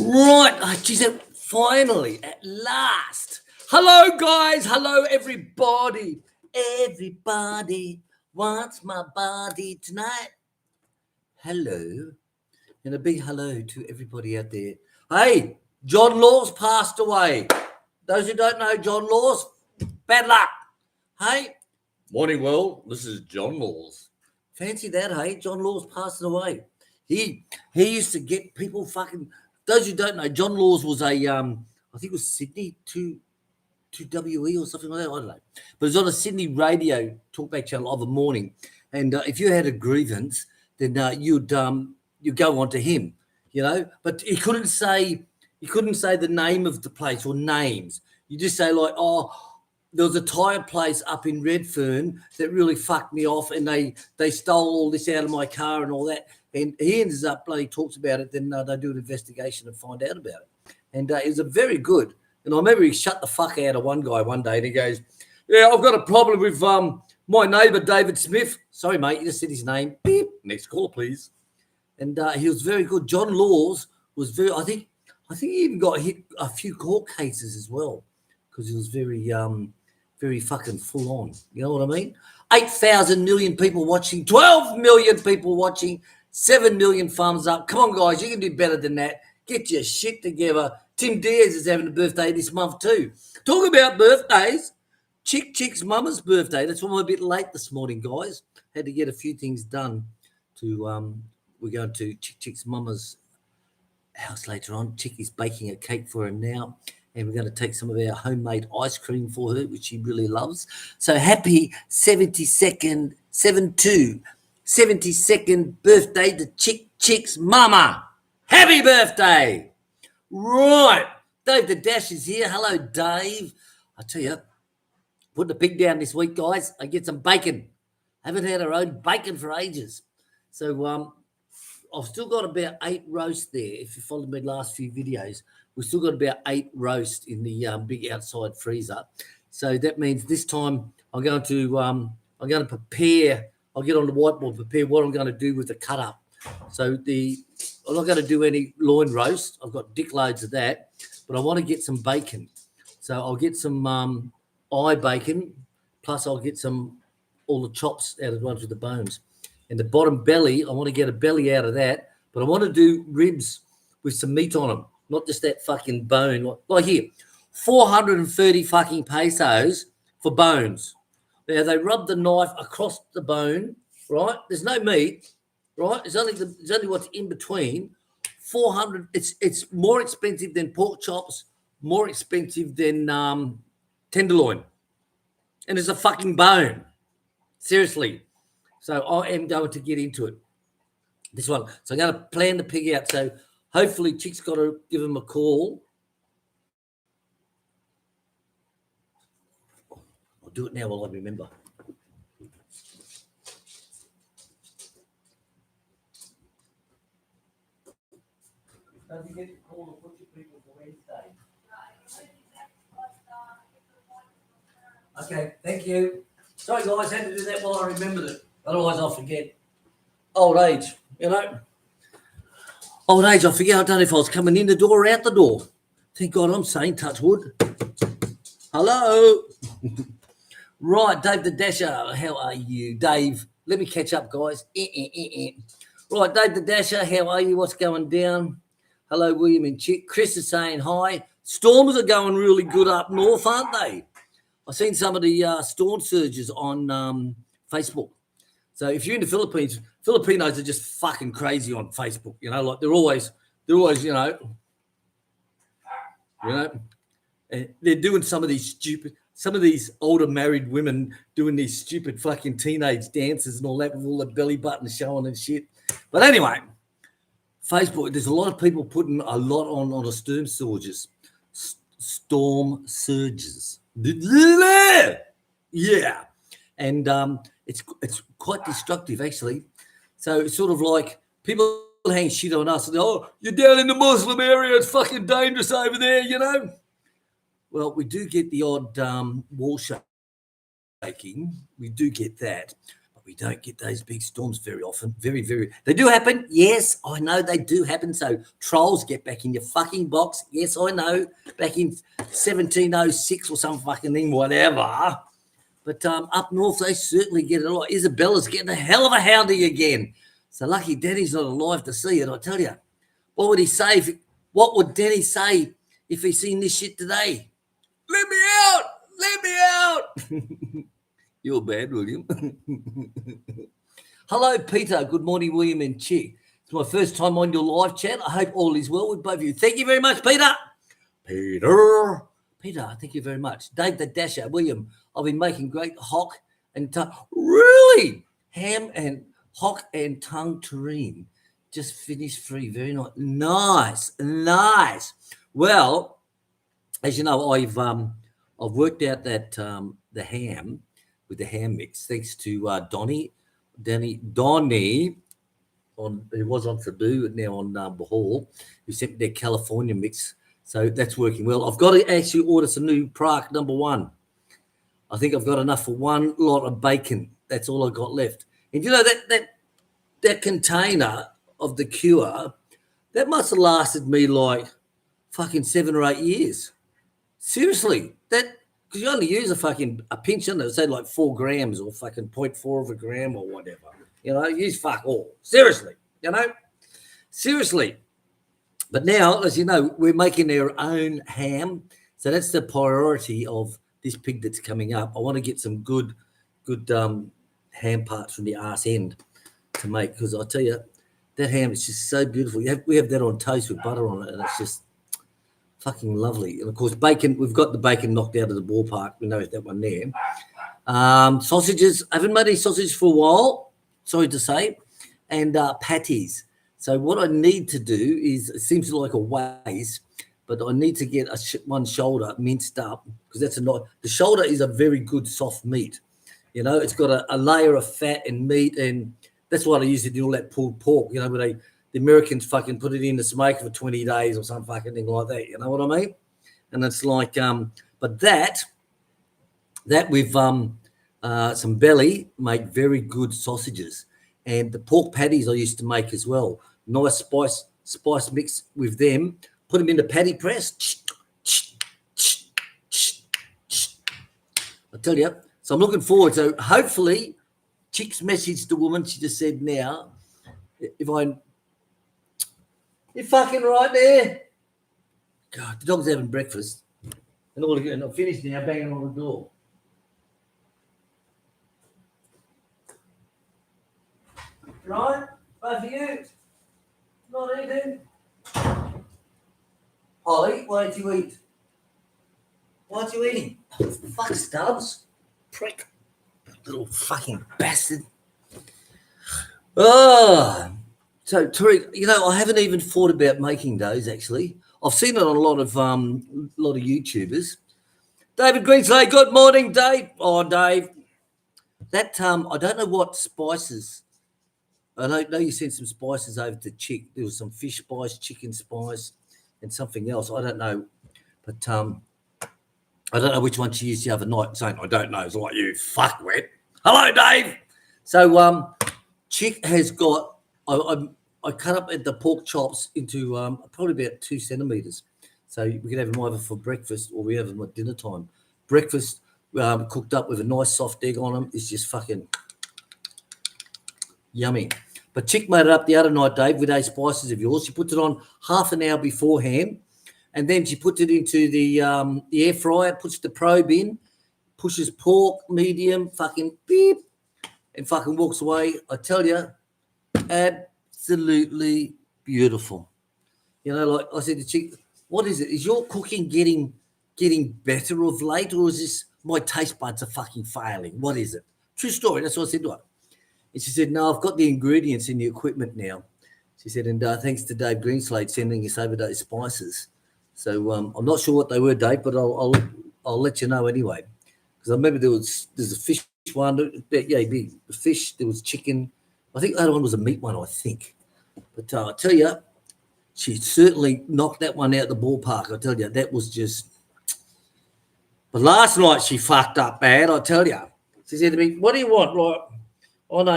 Right, she said, finally, at last. Hello, guys. Hello, everybody. Everybody wants my body tonight. Hello. And a big hello to everybody out there. Hey, John Laws passed away. Those who don't know John Laws, bad luck. Hey, morning, world. This is John Laws. Fancy that, hey? John Laws passed away. He used to get people fucking. Those who don't know, John Laws was a I think it was Sydney 2WE or something like that. I don't know, but it was on a Sydney radio talkback channel of the morning, and if you had a grievance, then you'd go on to him, But he couldn't say the name of the place or names. You just say like, oh, there was a tyre place up in Redfern that really fucked me off, and they stole all this out of my car and all that. And he ends up bloody talks about it. Then they do an investigation and find out about it. And it was a very good. And I remember he shut the fuck out of one guy one day, and he goes, "Yeah, I've got a problem with my neighbour David Smith." Sorry, mate, you just said his name. Beep. Next caller, please. And he was very good. John Laws was very. I think he even got hit a few court cases as well because he was very fucking full on. You know what I mean? 8,000 million people watching, 12 million people watching, 7 million thumbs up. Come on, guys, you can do better than that. Get your shit together. Tim Diaz is having a birthday this month too. Talk about birthdays. Chick's mama's birthday. That's why I'm a bit late this morning, guys. Had to get a few things done. We're going to Chick's mama's house later on. Chick is baking a cake for her now. And we're going to take some of our homemade ice cream for her, which she really loves. So happy 72nd birthday to Chick's mama. Happy birthday. Right. Dave the Dash is here. Hello, Dave. I tell you, putting the pig down this week, guys. I get some bacon. Haven't had our own bacon for ages. So I've still got about 8 roasts there. If you followed my last few videos, we've still got about 8 roasts in the big outside freezer. So that means this time I'm going to prepare. I'll get on the whiteboard, prepare what I'm going to do with the cut up. So I'm not going to do any loin roast. I've got dick loads of that, but I want to get some bacon. So I'll get some eye bacon, plus I'll get all the chops out of the ones with the bones. And the bottom belly, I want to get a belly out of that, but I want to do ribs with some meat on them, not just that fucking bone. Like here, 430 fucking pesos for bones. Now they rub the knife across the bone, right? There's no meat, right? It's only what's in between. 400. It's more expensive than pork chops, more expensive than tenderloin, and it's a fucking bone. Seriously. So I am going to get into it. This one. So I'm going to plan the pig out. So hopefully Chick's got to give him a call. I'll do it now while I remember. Don't forget to call the butcher people for Wednesday. Okay, thank you. Sorry, guys, I had to do that while I remembered it. Otherwise, I'll forget. Old age, Old age, I forget. I don't know if I was coming in the door or out the door. Thank God I'm saying touch wood. Hello. Right, Dave the Dasher, how are you? Dave, let me catch up, guys. Right, Dave the Dasher, how are you? What's going down? Hello, William and Chick. Chris is saying hi. Storms are going really good up north, aren't they? I've seen some of the storm surges on Facebook. So if you're in the Philippines, Filipinos are just fucking crazy on Facebook. Like they're always, they're doing some of these older married women doing these stupid fucking teenage dances and all that with all the belly buttons showing and shit. But anyway, Facebook, there's a lot of people putting a lot on the storm surges. Storm surges. Yeah. And it's quite destructive, actually. So it's sort of like people hang shit on us. And you're down in the Muslim area. It's fucking dangerous over there, Well, we do get the odd wall shaking. We do get that. We don't get those big storms very often. Very, very. They do happen. Yes, I know they do happen. So trolls, get back in your fucking box. Yes, I know. Back in 1706 or some fucking thing, whatever. But up north, they certainly get it a lot. Isabella's getting a hell of a hounding again. So lucky Danny's not alive to see it, I tell you. What would he say? What would Danny say if he seen this shit today? Let me out! Let me out! You're bad, William. Hello, Peter. Good morning, William and Chick. It's my first time on your live chat. I hope all is well with both of you. Thank you very much, Peter. Peter, thank you very much. Dave the Dasher, William, I've been making great hock and tongue. Really? Ham and hock and tongue terrine. Just finished free. Very nice. Nice. Nice. Well, as you know, I've worked out that the ham with the ham mix, thanks to Donnie, who was on Taboo and now on Bahal, who sent me their California mix. So that's working well. I've got to actually order some new Prague #1. I think I've got enough for one lot of bacon. That's all I've got left. And you know that container of the cure, that must have lasted me like fucking 7 or 8 years. Seriously, that. Because you only use a pinch on it, say like 4 grams or fucking 0.4 of a gram or whatever. You know, use fuck all. Seriously, you know? Seriously. But now, as you know, we're making our own ham. So that's the priority of this pig that's coming up. I want to get some good ham parts from the arse end to make, because I'll tell you, that ham is just so beautiful. We have that on toast with butter on it, and it's just fucking lovely. And of course, bacon, we've got the bacon knocked out of the ballpark. We know that one there. Sausages, I haven't made any sausages for a while, sorry to say, and patties. So what I need to do is, it seems like a waste, but I need to get one shoulder minced up, because the shoulder is a very good soft meat. You know, it's got a layer of fat and meat, and that's why I used to do all that pulled pork, you know, where the Americans fucking put it in the smoker for 20 days or some fucking thing like that. You know what I mean? And it's like, but that with some belly make very good sausages. And the pork patties I used to make as well. Nice spice mix with them. Put them in the patty press. I tell you. So I'm looking forward. So hopefully, Chick's message to woman, she just said now, you're fucking right there. God, the dog's having breakfast. And all again, I'm finished now, banging on the door. Right? Both of you? Not eating? Holly, why don't you eat? Why aren't you eating? Oh, fuck, Stubbs. Prick. Little fucking bastard. Oh. So, Tariq, you know, I haven't even thought about making those, actually. I've seen it on a lot of YouTubers. David Greenslade, good morning, Dave. Oh, Dave. That, I don't know what spices. I know you sent some spices over to Chick. There was some fish spice, chicken spice, and something else. I don't know. But I don't know which one she used the other night, saying, I don't know. It's like, you fuckwit. Hello, Dave. So, Chick has got, I cut up the pork chops into probably about 2 centimetres. So we can have them either for breakfast or we have them at dinner time. Breakfast cooked up with a nice soft egg on them is just fucking yummy. But Chick made it up the other night, Dave, with those spices of yours. She puts it on half an hour beforehand, and then she puts it into the air fryer, puts the probe in, pushes pork, medium, fucking beep, and fucking walks away. I tell you, absolutely beautiful. You know, like I said to Chick, what is it? Is your cooking getting better of late, or is this my taste buds are fucking failing? What is it? True story. That's what I said to her. And she said, no, I've got the ingredients in the equipment now. She said, and thanks to Dave Greenslade sending us over those spices. So I'm not sure what they were, Dave, but I'll let you know anyway. Because I remember there's a fish one. Yeah, the fish. There was chicken. I think the other one was a meat one, I think. But I tell you, she certainly knocked that one out the ballpark. I tell you, that was just. But last night she fucked up bad. I tell you, she said to me, "What do you want?" Right, on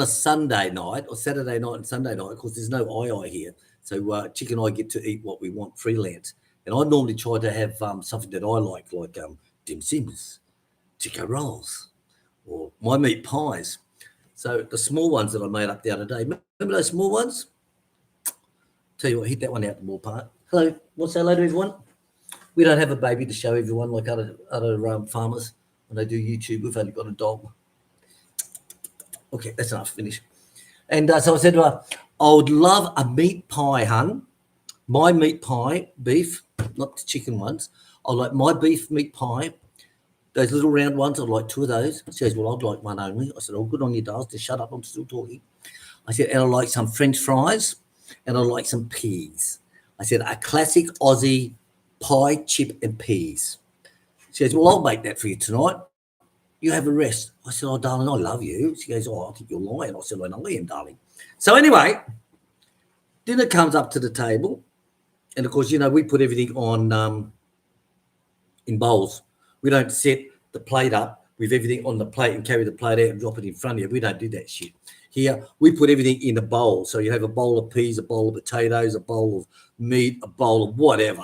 a Sunday night or Saturday night and Sunday night, of course, there's no I here. So Chick and I get to eat what we want freelance. And I normally try to have something that I like dim sims, chicken rolls, or my meat pies. So the small ones that I made up the other day, remember those small ones? Tell you what, hit that one out the ballpark. Hello, what's that, hello to everyone? We don't have a baby to show everyone like other farmers when they do YouTube. We've only got a dog. Okay, that's enough. Finish. And so I said to her, I would love a meat pie, hun. My meat pie, beef, not the chicken ones. I like my beef meat pie. Those little round ones, I'd like 2 of those. She says, well, I'd like one only. I said, oh, good on you, dolls. Just shut up. I'm still talking. I said, and I like some French fries and I like some peas. I said, a classic Aussie pie, chip and peas. She says, well, I'll make that for you tonight. You have a rest. I said, oh, darling, I love you. She goes, oh, I think you're lying. I said, I know I am, darling. So anyway, dinner comes up to the table. And, of course, we put everything on in bowls. We don't set the plate up with everything on the plate and carry the plate out and drop it in front of you. We don't do that shit. Here, we put everything in a bowl. So you have a bowl of peas, a bowl of potatoes, a bowl of meat, a bowl of whatever.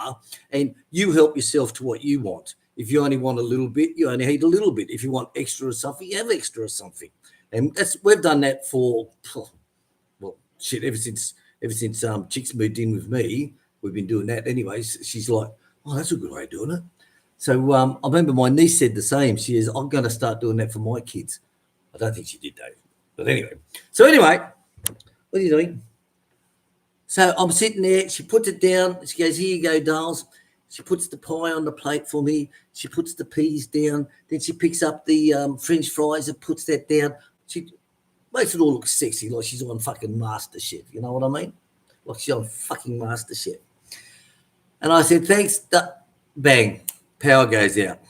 And you help yourself to what you want. If you only want a little bit, you only eat a little bit. If you want extra of something, you have extra of something. And we've done that for, well, shit, ever since Chick's moved in with me, we've been doing that anyways. She's like, oh, that's a good way of doing it. So I remember my niece said the same. She is, I'm going to start doing that for my kids. I don't think she did, though. But anyway. So anyway, what are you doing? So I'm sitting there. She puts it down. She goes, here you go, dolls. She puts the pie on the plate for me. She puts the peas down. Then she picks up the French fries and puts that down. She makes it all look sexy, like she's on fucking MasterChef. You know what I mean? Like she's on fucking MasterChef. And I said, thanks. Bang. Power goes out.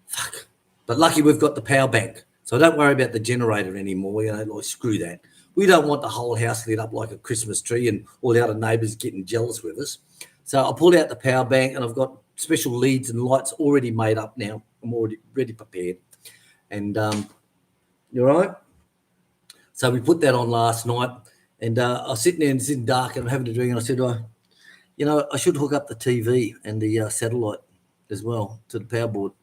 Fuck. But lucky we've got the power bank. So don't worry about the generator anymore. Like screw that. We don't want the whole house lit up like a Christmas tree and all the other neighbours getting jealous with us. So I pulled out the power bank and I've got special leads and lights already made up now. I'm already ready prepared. And you all right? So we put that on last night and I was sitting there and it's in dark and I'm having a drink and I said, I should hook up the TV and the satellite as well to the power board.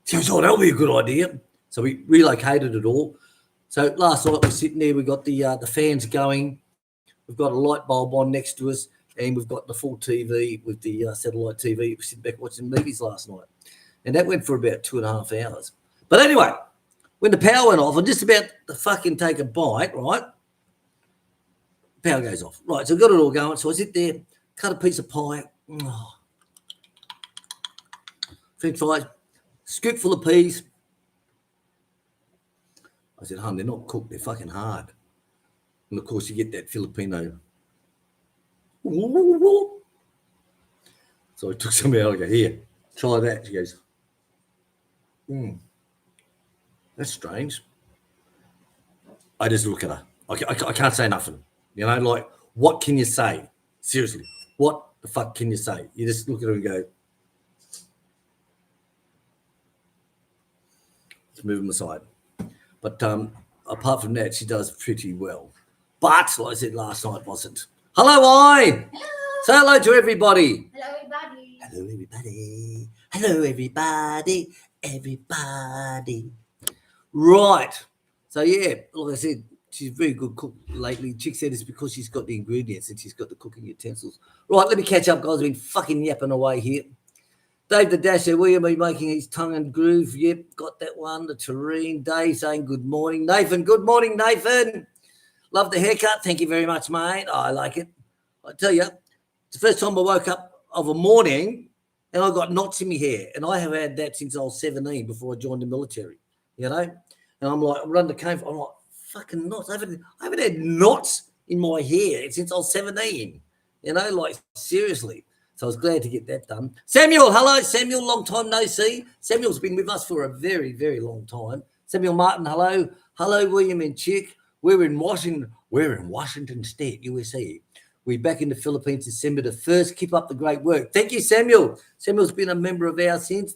She goes, oh, that'll be a good idea. So we relocated it all. So last night we're sitting there, we got the fans going. We've got a light bulb on next to us. And we've got the full TV with the satellite TV. We sit back watching movies last night. And that went for about 2.5 hours. But anyway, when the power went off, I'm just about to fucking take a bite, right? Power goes off. Right, so I've got it all going. So I sit there, cut a piece of pie. French fries, scoop full of peas. I said, hon, they're not cooked. They're fucking hard. And, of course, you get that Filipino. So I took some out. I go, here, try that. She goes, that's strange. I just look at her. I can't say nothing. Like, what can you say? Seriously, what the fuck can you say? You just look at her and go, let's move them aside. But apart from that, she does pretty well. But, like I said last night, wasn't. Hello, I. Hello. Say hello to everybody. Hello, everybody. Hello, everybody. Hello, everybody. Everybody. Right. So, yeah, like I said, she's a very good cook lately. Chick said it's because she's got the ingredients and she's got the cooking utensils. Right, let me catch up, guys. I've been fucking yapping away here. Dave the Dasher, William be making his tongue and groove. Yep, got that one. The Tureen. Dave saying good morning. Nathan, good morning, Nathan. Love the haircut. Thank you very much, mate. Oh, I like it. I tell you, it's the first time I woke up of a morning and I got knots in my hair. And I have had that since I was 17 before I joined the military, And I'm like, I'm running the cave. I'm like, fucking knots. I haven't had knots in my hair since I was 17. Like seriously. So I was glad to get that done. Samuel, hello, Samuel. Long time no see. Samuel's been with us for a very, very long time. Samuel Martin, hello. Hello, William and Chick. We're in Washington State, USA. We're back in the Philippines December the 1st. Keep up the great work. Thank you, Samuel. Samuel's been a member of ours since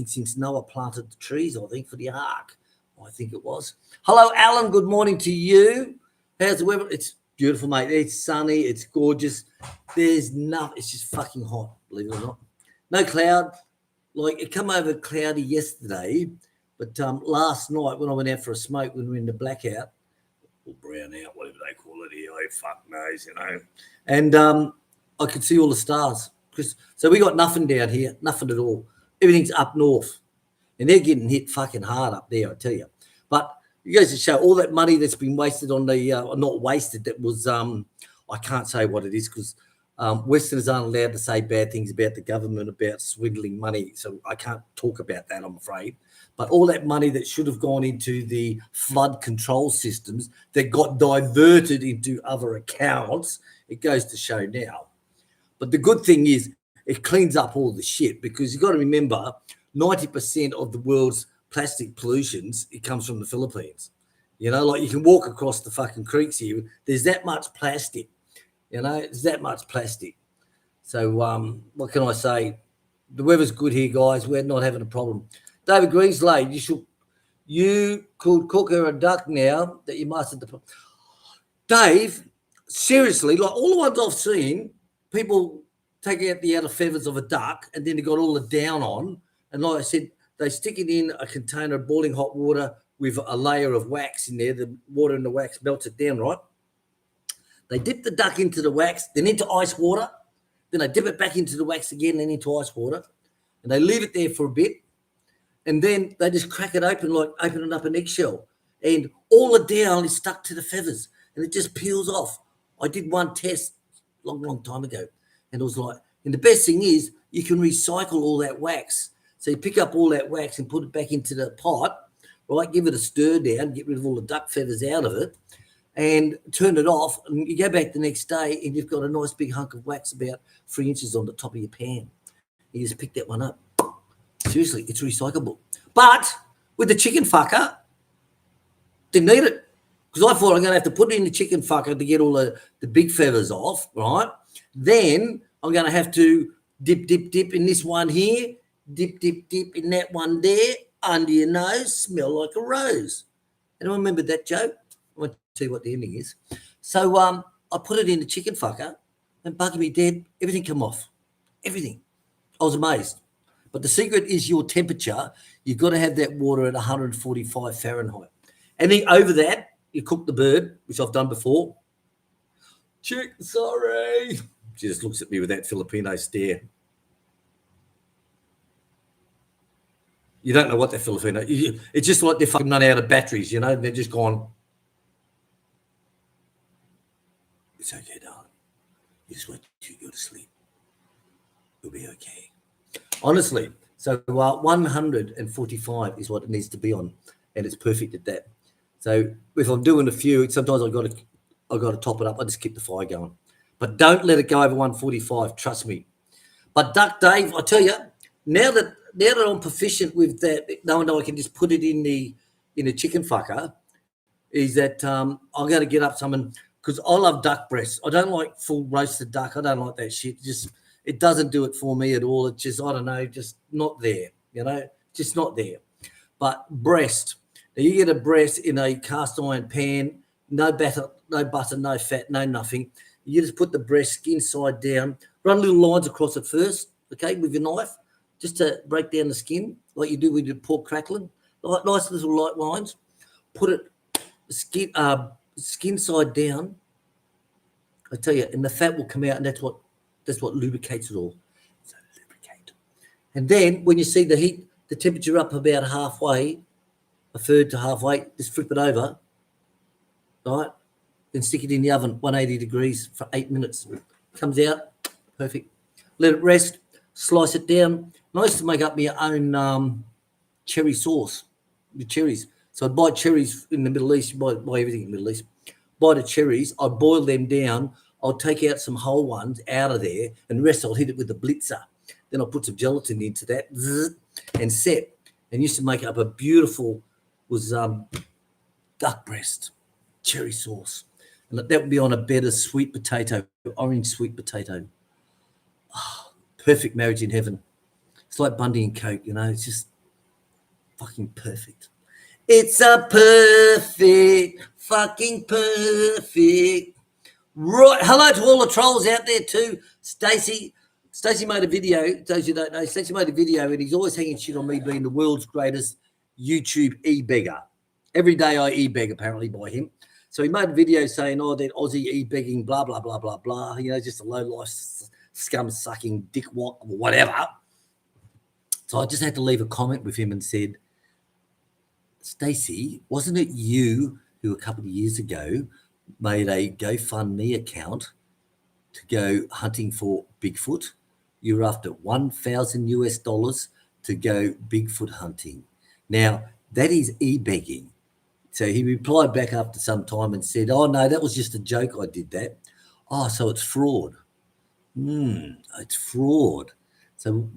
since Noah planted the trees, I think, for the ark. I think it was. Hello, Alan. Good morning to you. How's the weather? It's beautiful, mate. It's sunny. It's gorgeous. There's nothing. It's just fucking hot, believe it or not. No cloud. Like, it come over cloudy yesterday, but last night when I went out for a smoke, when we were in the blackout, or brown out, whatever they call it here, fuck knows, and I could see all the stars. So we got nothing down here, nothing at all. Everything's up north, and they're getting hit fucking hard up there, I tell you. But you guys to show all that money that's been wasted on the, not wasted, that was, I can't say what it is because Westerners aren't allowed to say bad things about the government, about swindling money. So I can't talk about that, I'm afraid. But all that money that should have gone into the flood control systems that got diverted into other accounts, it goes to show now. But the good thing is it cleans up all the shit, because you've got to remember 90% of the world's plastic pollutions, it comes from the Philippines. Like you can walk across the fucking creeks here. There's that much plastic. It's that much plastic. So what can I say? The weather's good here, guys. We're not having a problem. David Greenslade, you could cook her a duck now that you mastered the. Dave, seriously, like all the ones I've seen, people take out the outer feathers of a duck and then they got all the down on. And like I said, they stick it in a container of boiling hot water with a layer of wax in there. The water and the wax melts it down, right? They dip the duck into the wax, then into ice water. Then they dip it back into the wax again, then into ice water. And they leave it there for a bit. And then they just crack it open like opening up an eggshell. And all the down is stuck to the feathers. And it just peels off. I did one test long time ago. And it was like, and the best thing is you can recycle all that wax. So you pick up all that wax and put it back into the pot, right? Give it a stir down, get rid of all the duck feathers out of it, and turn it off. And you go back the next day and you've got a nice big hunk of wax about 3 inches on the top of your pan. You just pick that one up. Seriously, it's recyclable. But with the chicken fucker, didn't need it. Because I thought I'm going to have to put it in the chicken fucker to get all the big feathers off, right? Then I'm going to have to dip in this one here, dip in that one there, under your nose, smell like a rose. Anyone remember that joke? I won't tell you what the ending is. So I put it in the chicken fucker and bugging me dead, everything come off. Everything. I was amazed. But the secret is your temperature. You've got to have that water at 145 Fahrenheit. Anything over that, you cook the bird, which I've done before. Sorry. She just looks at me with that Filipino stare. You don't know what they're Filipino. It's just like they're fucking run out of batteries, They're just gone. It's okay, darling. You just wait till you go to sleep. You'll be okay. Honestly, so 145 is what it needs to be on, and it's perfect at that. So if I'm doing a few, sometimes I've got to top it up. I just keep the fire going, but don't let it go over 145. Trust me. But Duck Dave, I tell you, now that I'm proficient with that, knowing I can just put it in the chicken fucker, is that I'm going to get up something, because I love duck breasts. I don't like full roasted duck. I don't like that shit. It doesn't do it for me at all. It's just, I don't know, just not there, just not there. But breast. Now you get a breast in a cast iron pan, no butter, no fat, no nothing. You just put the breast skin side down, run little lines across it first, okay, with your knife, just to break down the skin, like you do with your pork crackling. Nice little light lines. Put it skin side down. I tell you, and the fat will come out, and that's what lubricates it all. So lubricate. And then when you see the heat, the temperature up about halfway, a third to halfway, just flip it over, right? Then stick it in the oven, 180 degrees for 8 minutes. Comes out, perfect. Let it rest, slice it down. I used to make up my own cherry sauce with cherries. So I'd buy cherries in the Middle East, buy everything in the Middle East. Buy the cherries, I'd boil them down, I'll take out some whole ones out of there, and the rest I'll hit it with a blitzer. Then I'll put some gelatin into that and set. And used to make up a beautiful, duck breast, cherry sauce. That would be on a bed of sweet potato, orange sweet potato. Oh, perfect marriage in heaven. It's like Bundy and Coke, it's just fucking perfect. It's a perfect, fucking perfect. Right. Hello to all the trolls out there too. Stacey made a video. Those who don't know, Stacey made a video and he's always hanging shit on me being the world's greatest YouTube e-beggar. Every day I e-beg apparently by him. So he made a video saying, that Aussie e-begging, blah, blah, blah, blah, blah. Just a low-life scum-sucking dickwad or whatever. So I just had to leave a comment with him and said, Stacey, wasn't it you who a couple of years ago made a GoFundMe account to go hunting for Bigfoot? You're after $1,000 to go Bigfoot hunting. Now, that is e-begging. So he replied back after some time and said, oh, no, that was just a joke. I did that. Oh, so it's fraud. It's fraud. So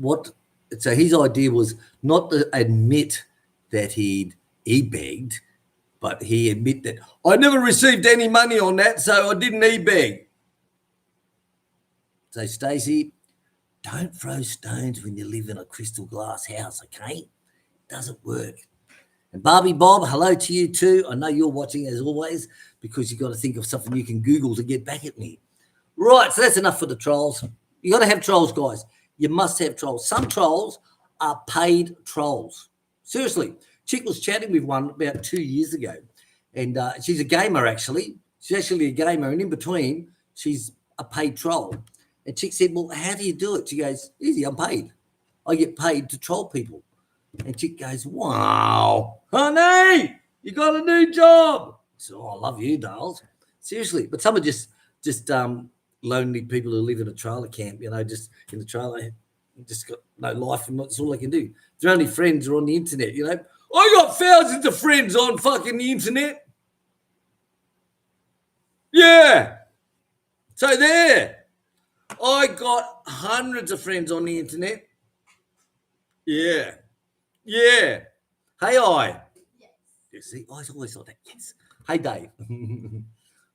his idea was not to admit that he'd e-begged, but he admit that I never received any money on that, so I didn't e-beg. So, Stacey, don't throw stones when you live in a crystal glass house, okay? It doesn't work. And Barbie Bob, hello to you too. I know you're watching as always because you've got to think of something you can Google to get back at me. Right, so that's enough for the trolls. You got to have trolls, guys. You must have trolls. Some trolls are paid trolls. Seriously. Chick was chatting with one about 2 years ago, and she's a gamer, actually. She's actually a gamer, and in between, she's a paid troll. And Chick said, well, how do you do it? She goes, easy, I'm paid. I get paid to troll people. And Chick goes, wow, honey, you got a new job. So I love you, dolls. Seriously. But some are just lonely people who live in a trailer camp, just in the trailer, just got no life, and that's all they can do. Their only friends are on the internet, I got thousands of friends on fucking the internet. Yeah. So there. I got hundreds of friends on the internet. Yeah. Yeah. Hey, I. Yes. You see, I always thought that. Yes. Hey, Dave.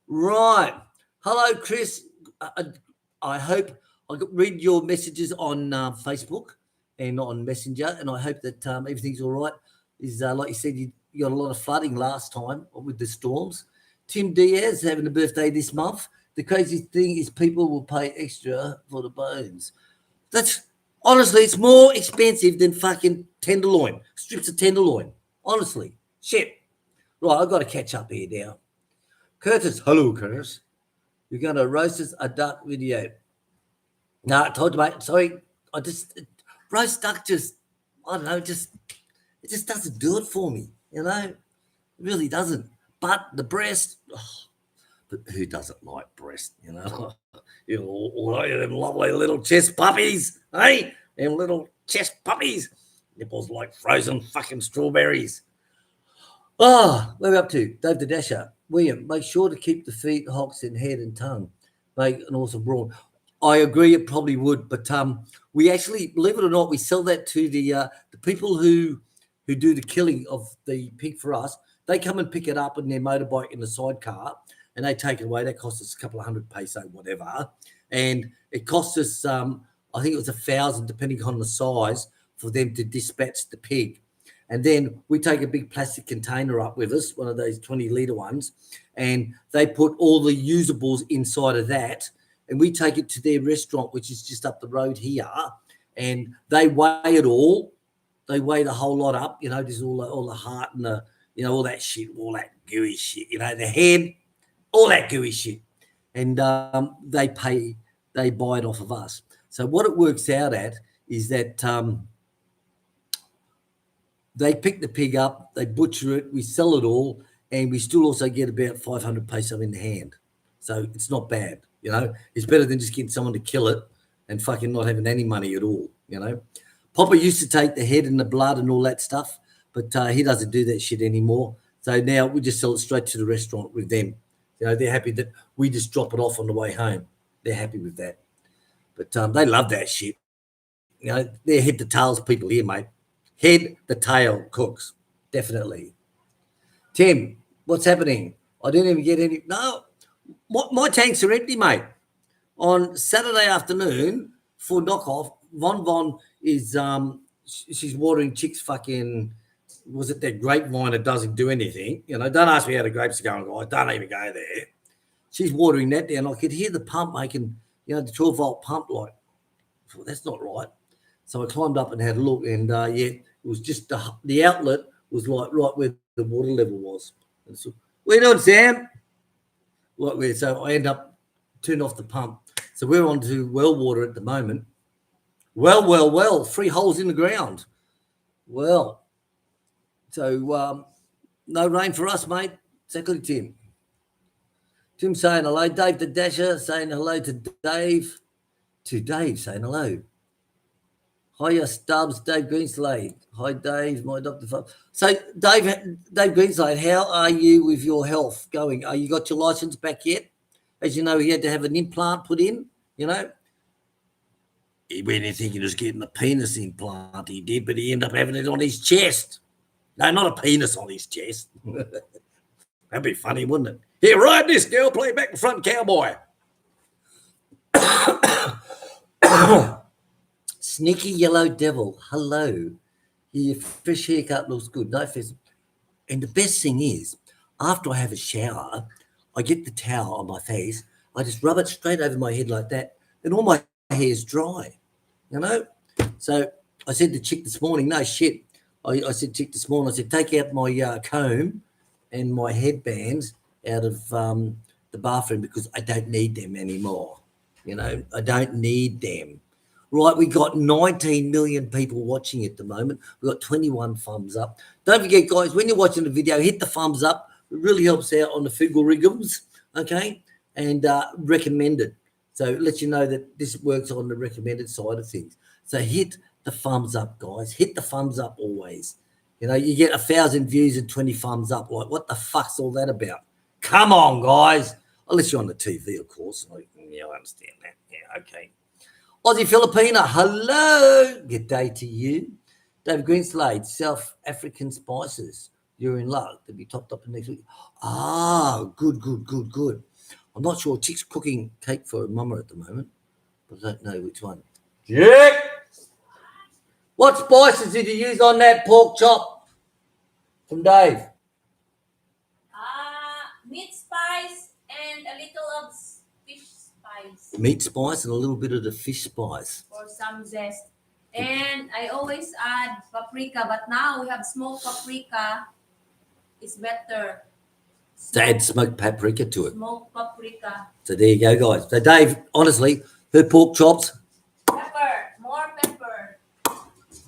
Right. Hello, Chris. I hope I read your messages on Facebook and on Messenger, and I hope that everything's all right. Like you said, you got a lot of flooding last time with the storms. Tim Diaz having a birthday this month. The crazy thing is people will pay extra for the bones. That's honestly, it's more expensive than fucking tenderloin, strips of tenderloin. Honestly, shit. Right, I've got to catch up here now. Curtis, hello, Curtis. You're going to roast us a duck video. No, I told you, mate. Sorry, roast duck just, I don't know, it just doesn't do it for me, It really doesn't. But the breast, but who doesn't like breast, all them lovely little chest puppies, hey? Them little chest puppies. Nipples like frozen fucking strawberries. Where are we up to? Dave the Dasher. William, make sure to keep the feet, hocks, and head and tongue. Make an awesome brawn. I agree, it probably would, but we actually, believe it or not, we sell that to the people who do the killing of the pig for us. They come and pick it up in their motorbike in the sidecar, and they take it away. That costs us a couple of hundred peso, whatever, and it costs us, I think it was 1,000, depending on the size, for them to dispatch the pig. And then we take a big plastic container up with us, one of those 20-litre ones, and they put all the usables inside of that, and we take it to their restaurant, which is just up the road here, and they weigh it all. They weigh the whole lot up, just all the heart and the, all that shit, all that gooey shit, the head, all that gooey shit. And they buy it off of us. So what it works out at is that they pick the pig up, they butcher it, we sell it all, and we still also get about 500 peso in the hand. So it's not bad, It's better than just getting someone to kill it and fucking not having any money at all, Papa used to take the head and the blood and all that stuff, but he doesn't do that shit anymore. So now we just sell it straight to the restaurant with them. They're happy that we just drop it off on the way home. They're happy with that. But they love that shit. They're head to tails people here, mate. Head to tail cooks, definitely. Tim, what's happening? I didn't even get any. No, My tanks are empty, mate. On Saturday afternoon for knockoff, Von is she's watering Chick's fucking, was it that grapevine that doesn't do anything? You know, don't ask me how the grapes are going, guys. Don't even go there. She's watering that down. I could hear the pump making, you know, the 12-volt pump. Like, well, that's not right. So I climbed up and had a look, and yeah, it was just the outlet was like right where the water level was. And so, what are you doing, Sam? Like where? So I end up turning off the pump. So we're on to well water at the moment. Well. 3 holes in the ground. Well, so no rain for us, mate. Exactly, Tim. Tim saying hello. Dave the Dasher saying hello to Dave. To Dave saying hello. Hiya, Stubbs. Dave Greenslade. Hi, Dave. My Dr. Fun. So, Dave Greenslade, how are you with your health going? You got your license back yet? As you know, he had to have an implant put in, you know. He went in thinking he was getting a penis implant, he did, but he ended up having it on his chest. No, not a penis on his chest. That'd be funny, wouldn't it? Here, ride this girl, play back and front cowboy. Sneaky yellow devil, hello. Your fish haircut looks good. No fish. And the best thing is, after I have a shower, I get the towel on my face, I just rub it straight over my head like that, and all my hair's dry, you know? So I said to Chick this morning, no shit. I said to Chick this morning, I said, take out my comb and my headbands out of the bathroom because I don't need them anymore. You know, I don't need them. Right, we got 19 million people watching at the moment. We've got 21 thumbs up. Don't forget, guys, when you're watching the video, hit the thumbs up. It really helps out on the figurigums, okay? And recommend it. So it lets you know that this works on the recommended side of things. So hit the thumbs up, guys. Hit the thumbs up always. You know, you get 1,000 views and 20 thumbs up. Like, what the fuck's all that about? Come on, guys. Unless you're on the TV, of course. Yeah, I understand that. Yeah, okay. Aussie Filipina, hello. Good day to you. David Greenslade, South African spices. You're in luck. They'll be topped up next week. Ah, good. I'm not sure. Chick's cooking cake for her mama at the moment, but I don't know which one. Chick! What spices did you use on that pork chop from Dave? Meat spice and a little of fish spice. Meat spice and a little bit of the fish spice. For some zest. And I always add paprika, but now we have smoked paprika. It's better. To add smoked paprika to it. Smoked paprika. So there you go, guys. So Dave, honestly, her pork chops. Pepper, more pepper.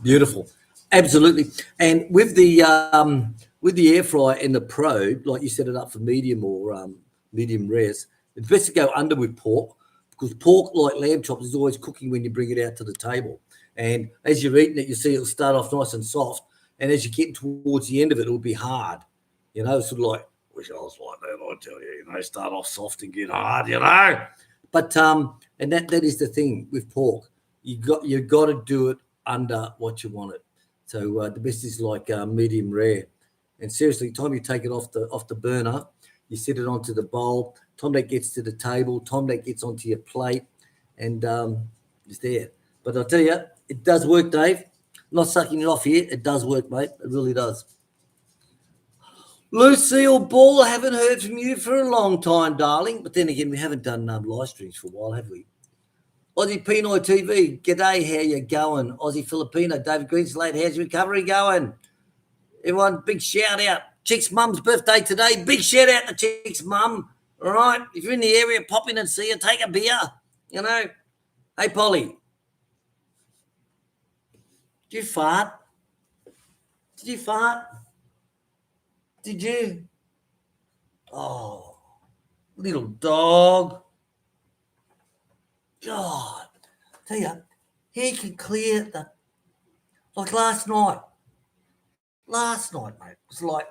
Beautiful, absolutely. And with the air fryer and the probe, like you set it up for medium or medium rares, it's best to go under with pork because pork, like lamb chops, is always cooking when you bring it out to the table. And as you're eating it, you see it'll start off nice and soft, and as you get towards the end of it, it'll be hard. You know, sort of like, wish I was like that, I tell you. You know, start off soft and get hard. You know, but and that is the thing with pork. You got to do it under what you want it. So the best is like medium rare. And seriously, time you take it off the burner, you set it onto the bowl. Time that gets to the table, time that gets onto your plate, and it's there. But I'll tell you, it does work, Dave. I'm not sucking it off here. It does work, mate. It really does. Lucille Ball, haven't heard from you for a long time, darling. But then again, we haven't done live streams for a while, have we? Aussie Pinoy TV, g'day, how you going? Aussie Filipino, David Greenslade, how's your recovery going? Everyone, big shout out. Chick's mum's birthday today. Big shout out to Chick's mum. All right, if you're in the area, pop in and see her. Take a beer, you know. Hey, Polly. Did you fart? Did you fart? Did you? Oh, little dog. God, tell you, he can clear the, like last night. Last night, mate, it was like,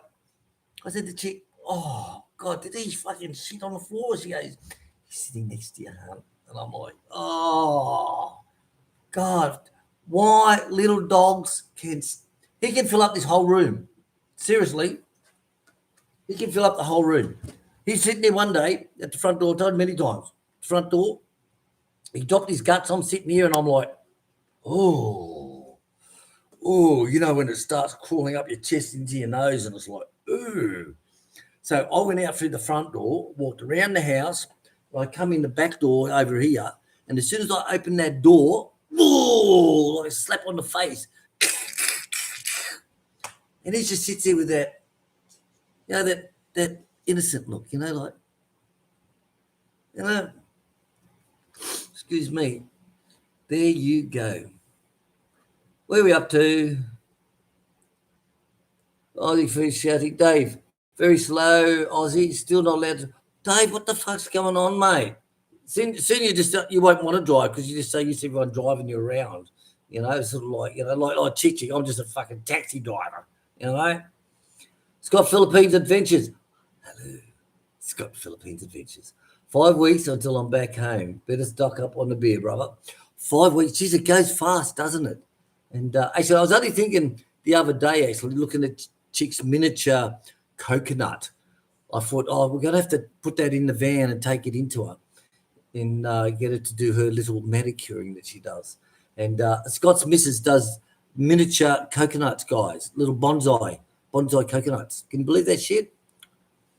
I said to Chick, oh, God, did he fucking shit on the floor? She goes, he's sitting next to you, hun. And I'm like, oh, God, why little dogs he can fill up this whole room. Seriously, he can fill up the whole room. He's sitting there one day at the front door, told many times, front door. He dropped his guts. I'm sitting here and I'm like, oh, you know, when it starts crawling up your chest into your nose and it's like, ooh. So I went out through the front door, walked around the house. I come in the back door over here. And as soon as I opened that door, oh, like a slap on the face. And he just sits there with that, you know, that innocent look, you know, like, you know, excuse me. There you go. Where are we up to? Aussie food shouting. Dave, very slow. Aussie, still not allowed to. Dave, what the fuck's going on, mate? Soon you won't want to drive because you just say you see everyone driving you around. You know, sort of like, you know, like Chic. I'm just a fucking taxi driver, you know. Scott Philippines Adventures. Hello. Scott Philippines Adventures. 5 weeks until I'm back home. Better stock up on the beer, brother. 5 weeks. Geez, it goes fast, doesn't it? And actually, I was only thinking the other day, actually, looking at Chick's miniature coconut. I thought, oh, we're going to have to put that in the van and take it into her and get her to do her little manicuring that she does. And Scott's missus does miniature coconuts, guys, little bonsai coconuts. Can you believe that shit?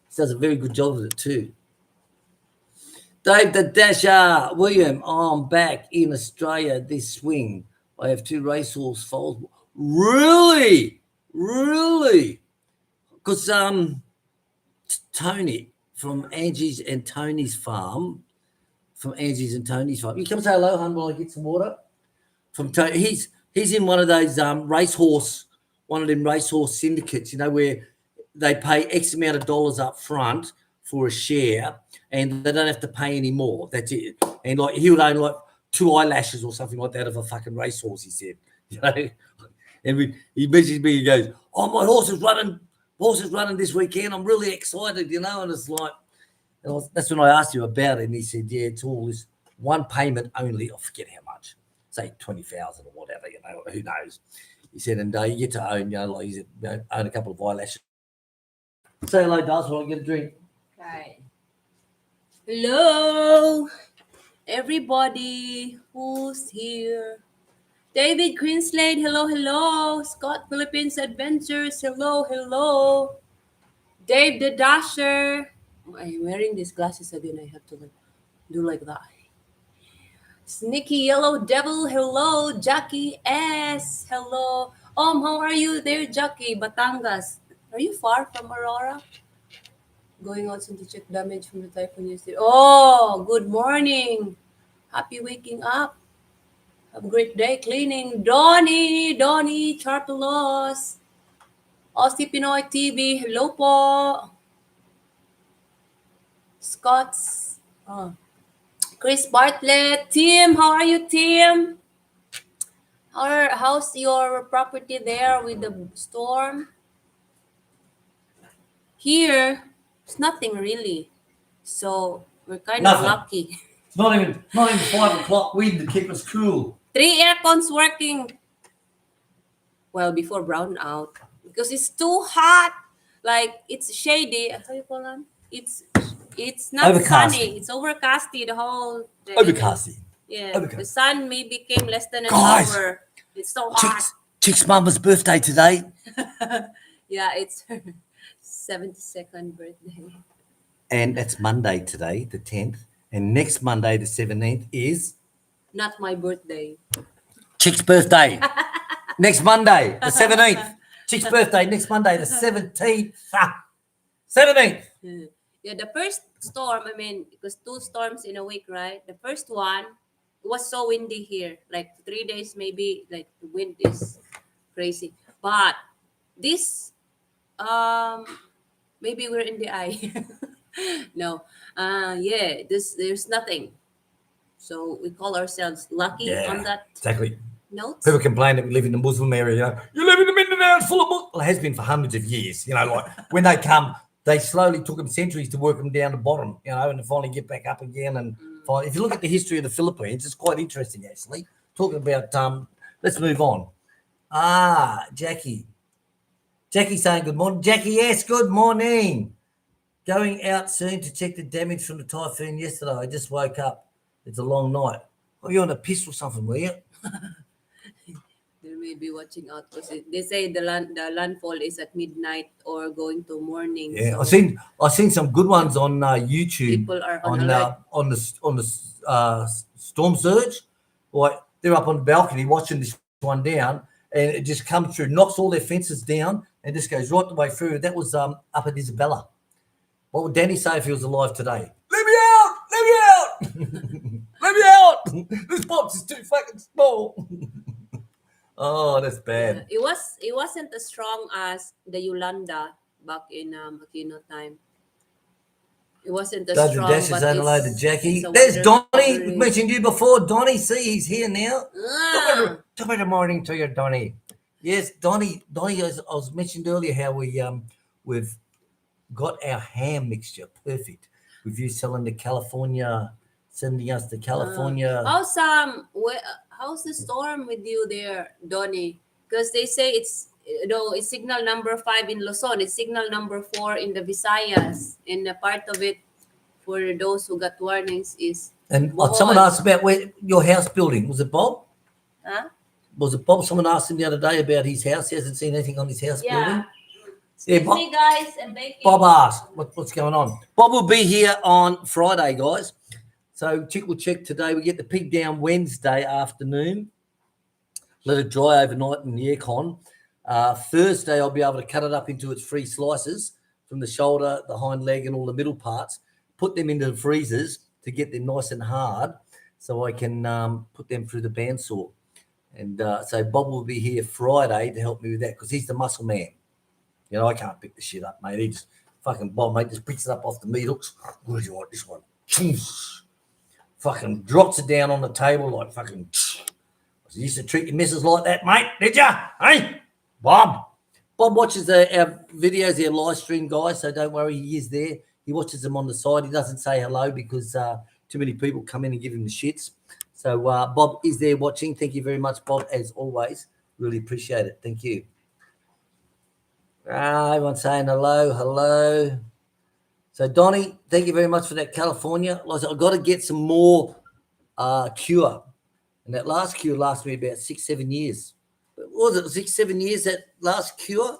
She does a very good job of it too. Dave the Dasher, William, I'm back in Australia this swing. I have 2 racehorse foals. Really? Because Tony from Angie's and Tony's farm, you come say hello, hon, while I get some water. From Tony, he's in one of those racehorse syndicates, you know, where they pay X amount of dollars up front for a share and they don't have to pay any more. That's it. And like he would own like 2 eyelashes or something like that of a fucking racehorse, he said. You know? And he messages me, he goes, oh, my horse is running this weekend. I'm really excited, you know, and it's like, that's when I asked you about it, and he said, yeah, it's all this one payment only. I forget how much, say 20,000 or whatever, you know, who knows. He said, and you get to own, you know, like he said, you know, own a couple of eyelashes. Say hello, Daz, while I get a drink. Okay. Hello, everybody who's here. David Queenslade, hello. Scott Philippines Adventures, hello. Dave the Dasher. Oh, I'm wearing these glasses again. I have to do like that. Sneaky Yellow Devil, hello. Jackie S, hello. How are you there, Jackie? Batangas. Are you far from Aurora? Going out soon to check damage from the typhoon yesterday. Oh, good morning. Happy waking up. Have a great day cleaning. Donnie, Charpelos. Aussie Pinoy TV, hello po. Scott's. Chris Bartlett. Tim, how are you, Tim? How's your property there with the storm? Here, it's nothing really. So we're kind of lucky. It's not even 5 o'clock wind to keep us cool. 3 aircons working. Well, before brown out. Because it's too hot. Like, it's shady. How do you call it? It's not sunny. It's overcasty the whole day. Overcasty. Yeah. The sun maybe came less than an hour. It's so hot. Chick's mama's birthday today. Yeah, it's her 72nd birthday. And that's Monday today, the 10th. And next Monday, the 17th, is? Not my birthday. Chick's birthday. Next Monday, the 17th. Chick's birthday next Monday, the 17th. 17th. Yeah, the first storm, it was 2 storms in a week, right? The first one, it was so windy here. Like 3 days maybe, like the wind is crazy. But this, maybe we're in the eye. No. There's nothing. So we call ourselves lucky on that. Exactly. Note. People complain that we live in the Muslim area. You live in the Mindanao, it's full of Muslims. Well, it has been for hundreds of years. You know, like when they come, they slowly took them centuries to work them down the bottom, you know, and to finally get back up again. And if you look at the history of the Philippines, it's quite interesting, actually. Talking about, let's move on. Jackie. Jackie saying good morning. Jackie, yes, good morning. Going out soon to check the damage from the typhoon yesterday. I just woke up. It's a long night. Oh, you're on a piss or something, were you? They may be watching out because they say the landfall is at midnight or going to morning. Yeah, so I seen some good ones on YouTube people are on on alert. storm surge. Like they're up on the balcony watching this one down, and it just comes through, knocks all their fences down, and just goes right the way through. That was up at Isabella. What would Danny say if he was alive today? Let me out! Let me out! Let me out! This box is too fucking small. Oh, that's bad. It wasn't as strong as the Yolanda back in Aquino time. It wasn't as David strong, Dash is but saying hello to it's Jackie. a There's wonder Donnie. We recovery. mentioned you before. Donnie, see, he's here now. Ah, Top of the morning to you, Donnie. Yes, Donnie, as I was mentioned earlier how we've got our ham mixture perfect. With you selling to California, sending us to California. how's the storm with you there, Donnie? Because they say it's it's signal number 5 in Luzon, it's signal number 4 in the Visayas, and a part of it for those who got warnings is And someone Bohol. asked about where your house building. Was it Bob? Huh? Was it Bob? Someone asked him the other day about his house. He hasn't seen anything on his house building. Yeah. Yeah, Excuse me, guys, I'm baking. Bob asked what's going on. Bob will be here on Friday, guys. So Chick will check today. We get the pig down Wednesday afternoon. Let it dry overnight in the aircon. Thursday, I'll be able to cut it up into its 3 slices from the shoulder, the hind leg, and all the middle parts. Put them into the freezers to get them nice and hard, so I can put them through the bandsaw. And so Bob will be here Friday to help me with that because he's the muscle man. You know, I can't pick the shit up, mate. He just fucking Bob, mate, just picks it up off the meat hooks. What do you want? This one. Fucking drops it down on the table like fucking. You used to treat your missus like that, mate, did ya? Hey, Bob. Bob watches our videos, our live stream, guys, so don't worry, he is there. He watches them on the side. He doesn't say hello because too many people come in and give him the shits. So Bob is there watching. Thank you very much, Bob, as always. Really appreciate it. Thank you. Everyone's saying hello. So, Donnie, thank you very much for that California. Like I said, I've got to get some more cure. And that last cure lasted me about 6-7 years. What was it, 6-7 years, that last cure?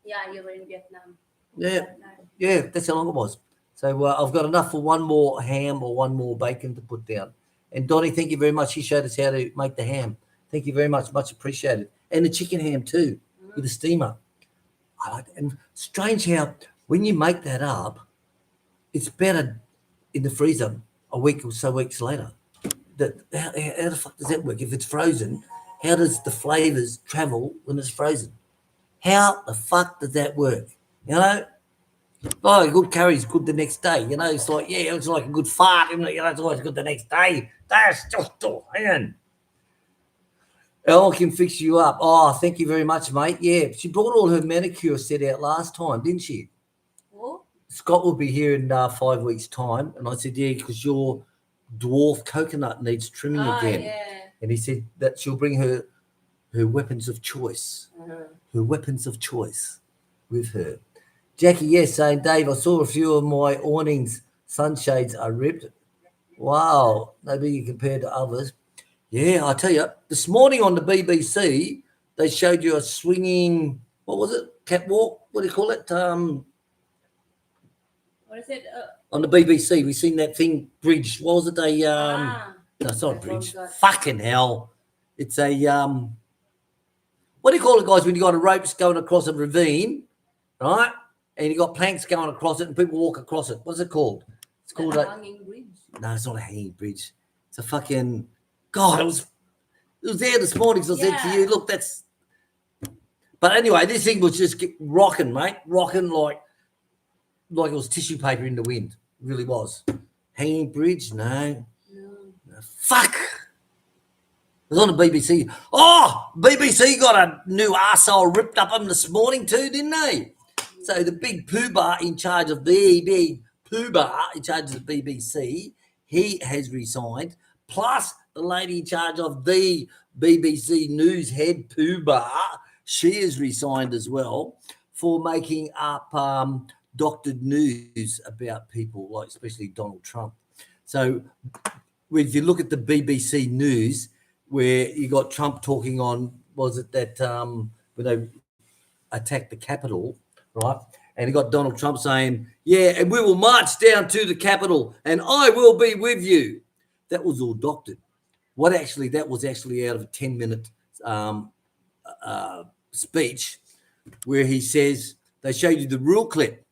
Yeah, you were in Vietnam. Yeah, that's how long it was. So I've got enough for one more ham or one more bacon to put down. And Donnie, thank you very much. He showed us how to make the ham. Thank you very much. Much appreciated. And the chicken ham too, with the steamer. I like that. And strange how when you make that up, it's better in the freezer a week or so weeks later. How the fuck does that work? If it's frozen, how does the flavors travel when it's frozen? How the fuck does that work? You know? Oh, a good curry is good the next day. You know, it's like, yeah, it's like a good fart, isn't it? You know, it's always good the next day. That's just man. Elle can fix you up. Oh, thank you very much, mate. Yeah, she brought all her manicure set out last time, didn't she? Who? Scott will be here in 5 weeks' time. And I said, yeah, because your dwarf coconut needs trimming again. Yeah. And he said that she'll bring her weapons of choice. Her weapons of choice with her. Jackie, yes, saying, Dave, I saw a few of my awnings, sunshades are ripped. Wow, maybe you compared to others. Yeah, I tell you, this morning on the BBC, they showed you a swinging, what was it, catwalk? What do you call it? What is it? On the BBC, we seen that thing, bridge. What was it? No, it's not a I bridge. forgot. Fucking hell. It's a, what do you call it, guys, when you got a ropes going across a ravine, right? And you got planks going across it and people walk across it. What's it called? It's called a hanging bridge. No, it's not a hanging bridge. It's a fucking, God, it was there this morning. So I said to you, look, that's, but anyway, this thing was just rocking, mate. Rocking like it was tissue paper in the wind. It really was. Hanging bridge? No. Fuck. It was on the BBC. Oh, BBC got a new arsehole ripped up them this morning too, didn't they? So the big poobah in charge of the BBC, he has resigned. Plus the lady in charge of the BBC News head poobah, she has resigned as well for making up doctored news about people, like especially Donald Trump. So if you look at the BBC News, where you got Trump talking on, was it that when they attacked the Capitol, right? And you got Donald Trump saying, "Yeah, and we will march down to the Capitol, and I will be with you." That was all doctored. That was actually out of a 10-minute speech where he says, they showed you the real clip.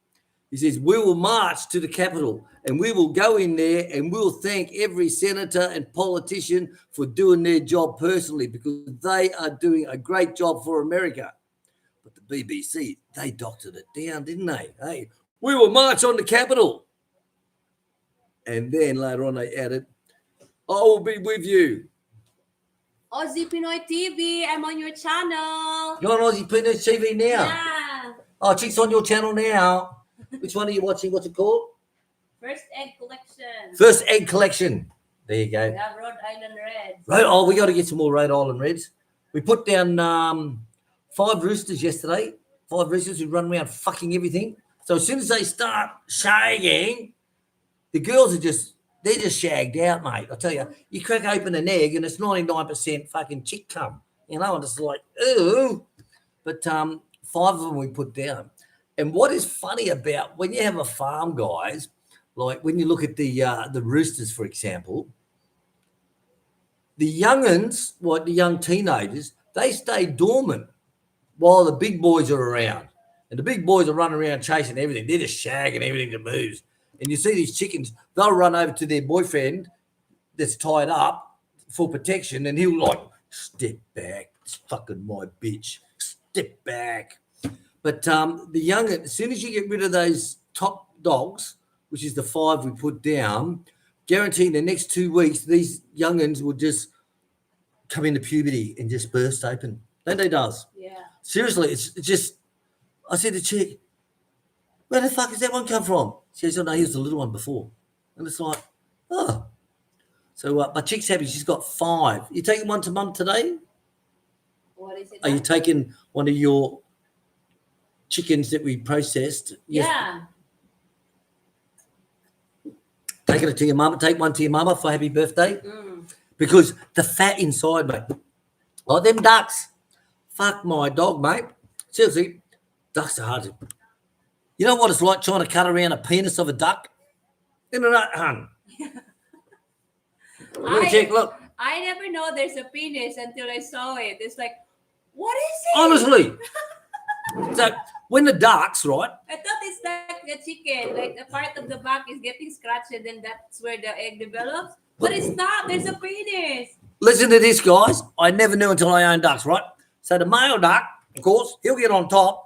He says, "We will march to the Capitol and we will go in there and we'll thank every senator and politician for doing their job personally because they are doing a great job for America." But the BBC, they doctored it down, didn't they? Hey, "We will march on the Capitol." And then later on they added, "I will be with you." Aussie Pinoy TV, I'm on your channel. You're on Aussie Pinoy TV now. Yeah. Oh, Chick's on your channel now. Which one are you watching? What's it called? First Egg Collection. First Egg Collection. There you go. We have Rhode Island Reds. Right. We got to get some more Rhode Island Reds. We put down 5 roosters yesterday. 5 roosters who run around fucking everything. So as soon as they start shagging, the girls they're just shagged out, mate. I tell you, you crack open an egg and it's 99% fucking chick cum. And it's like, ooh. But 5 of them we put down. And what is funny about when you have a farm, guys, like when you look at the roosters, for example, the young'uns, the young teenagers, they stay dormant while the big boys are around. And the big boys are running around chasing everything. They're just shagging everything that moves. And you see these chickens, they'll run over to their boyfriend that's tied up for protection, and he'll like, "Step back, it's fucking my bitch. Step back." But the young, as soon as you get rid of those top dogs, which is the 5 we put down, guaranteeing the next 2 weeks, these young'uns will just come into puberty and just burst open. Don't they, does? Yeah. Seriously, it's just, I said to Chick, "Where the fuck has that one come from?" She says, "Oh, no, he was the little one before." And it's like, oh. So my Chick's happy. She's got 5. You taking one to mum today? What is it? Are you taking one of your chickens that we processed? Yeah. Taking it to your mama. Take one to your mama for happy birthday. Mm. Because the fat inside, mate. Like them ducks. Fuck my dog, mate. Seriously, ducks are hard to... You know what it's like trying to cut around a penis of a duck? Isn't it, hun? Look. I never know there's a penis until I saw it. It's like, what is it? Honestly. So when the ducks, right? I thought it's like a chicken, like a part of the back is getting scratched and then that's where the egg develops. But it's not. There's a penis. Listen to this, guys. I never knew until I owned ducks, right? So the male duck, of course, he'll get on top.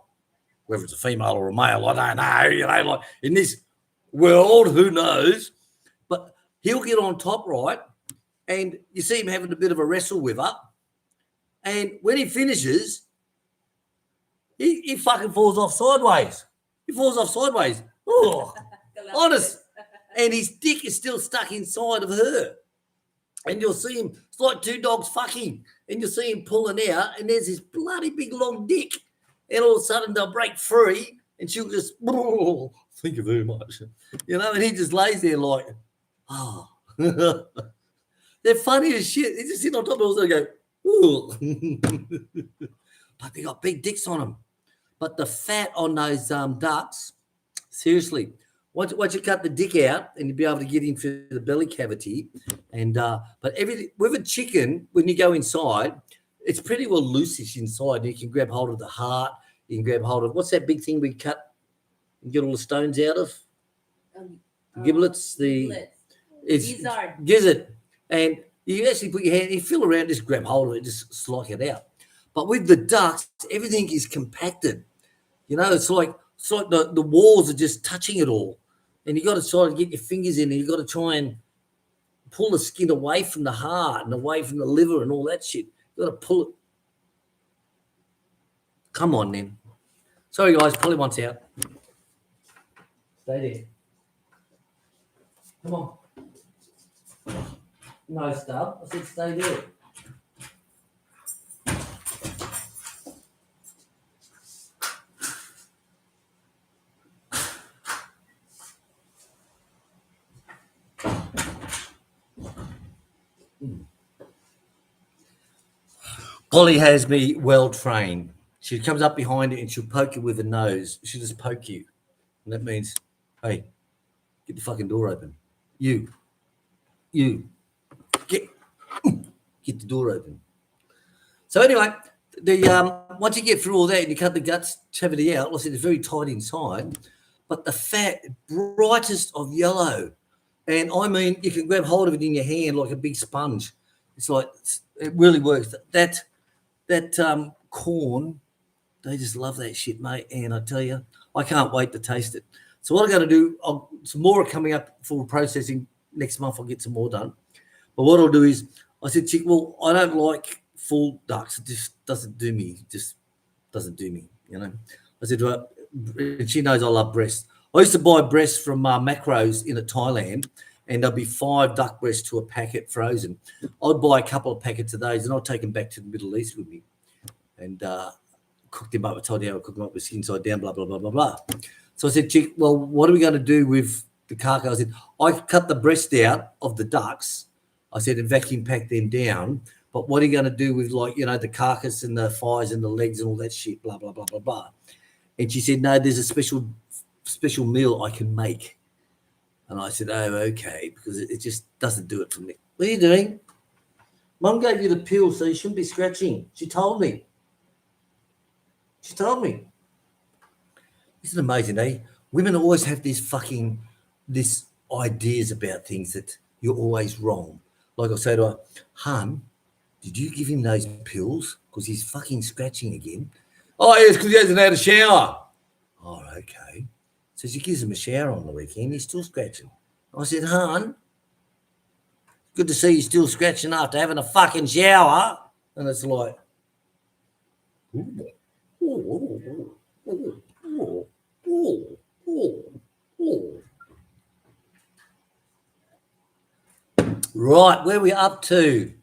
Whether it's a female or a male, I don't know. Like in this world, who knows? But he'll get on top, right? And you see him having a bit of a wrestle with her. And when he finishes, he fucking falls off sideways. He falls off sideways. Oh, honest. And his dick is still stuck inside of her. And you'll see him, it's like 2 dogs fucking. And you'll see him pulling out, and there's this bloody big long dick. And all of a sudden they'll break free, and she'll just, "Oh, thank you very much." And he just lays there like, oh. They're funny as shit. They just sit on top of us and go, "Ooh." But they got big dicks on them. But the fat on those ducks, seriously, once you cut the dick out and you'll be able to get into the belly cavity, and but everything with a chicken, when you go inside, it's pretty well loosish inside. You can grab hold of the heart. You can grab hold of, what's that big thing we cut and get all the stones out of? Giblets. It's gizzard. And you actually put your hand, you feel around, just grab hold of it, just slike it out. But with the ducks, everything is compacted. It's like the walls are just touching it all. And you got to try to get your fingers in, and you got to try and pull the skin away from the heart and away from the liver and all that shit. You got to pull it. Come on, then. Sorry, guys. Polly wants out. Stay there. Come on. No, Stub. I said stay there. Holly has me well trained. She comes up behind you and she'll poke you with her nose. She'll just poke you. And that means, hey, get the fucking door open. You, get the door open. So anyway, the once you get through all that and you cut the guts cavity out, like I said, it's very tight inside, but the fat, brightest of yellow. And I mean, you can grab hold of it in your hand like a big sponge. It's like, it really works. That corn, they just love that shit, mate. And I tell you, I can't wait to taste it. So what I'm going to do, some more are coming up for processing next month. I'll get some more done. But what I'll do is, I said, Chick, well, I don't like full ducks. It just doesn't do me. It just doesn't do me, you know. I said, well, and she knows I love breasts. I used to buy breasts from Macros in Thailand, and there'll be 5 duck breasts to a packet frozen. I'd buy a couple of packets of those, and I'd take them back to the Middle East with me and cook them up. I told you how I cook them up with skin side down, blah, blah, blah, blah, blah. So I said, Chick, well, what are we going to do with the carcass? I said, I cut the breast out of the ducks. I said, and vacuum pack them down. But what are you going to do with, like, you know, the carcass and the thighs and the legs and all that shit, blah, blah, blah, blah, blah. And she said, no, there's a special meal I can make. And I said, oh, okay, because it just doesn't do it for me. What are you doing? Mum gave you the pill, so you shouldn't be scratching. She told me. Isn't it amazing, eh? Women always have this ideas about things that you're always wrong. Like I say to her, hun, did you give him those pills? Because he's fucking scratching again. Oh, yes, because he hasn't had a shower. Oh, okay. So she gives him a shower on the weekend. He's still scratching. I said, hun, good to see you still scratching after having a fucking shower. And it's like, right, where are we up to?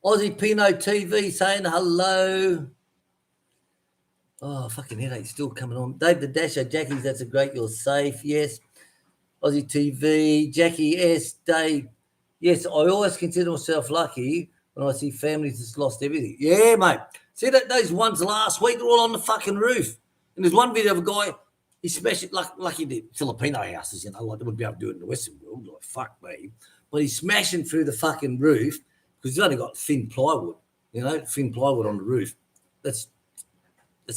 Aussie Pinot TV saying hello. Oh, fucking headache still coming on. Dave the Dasher, Jackie's, that's a great, you're safe. Yes. Aussie TV, Jackie S. Dave. Yes, I always consider myself lucky when I see families that's lost everything. Yeah, mate. See that those ones last week, they're all on the fucking roof. And there's one video of a guy, he smashed it like he did Filipino houses, you know, like they would be able to do it in the Western world. Like, fuck me. But he's smashing through the fucking roof because he's only got thin plywood, you know, thin plywood on the roof. That's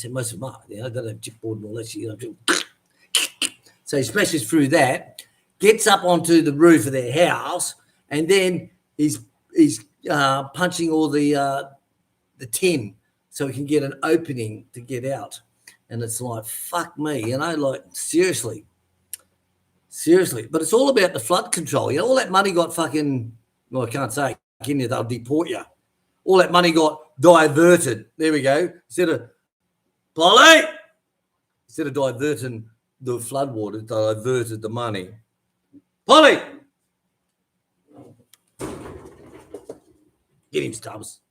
how most of them are. You know, they don't have chipboard and all that shit. You know. So he smashes through that, gets up onto the roof of their house, and then he's punching all the tin so he can get an opening to get out. And it's like, fuck me, you know, like seriously. But it's all about the flood control. You know, all that money got fucking, well, I can't say, can you? They'll deport you. All that money got diverted. There we go. Instead of diverting the floodwater, they diverted the money. Polly! Get him, Stubbs.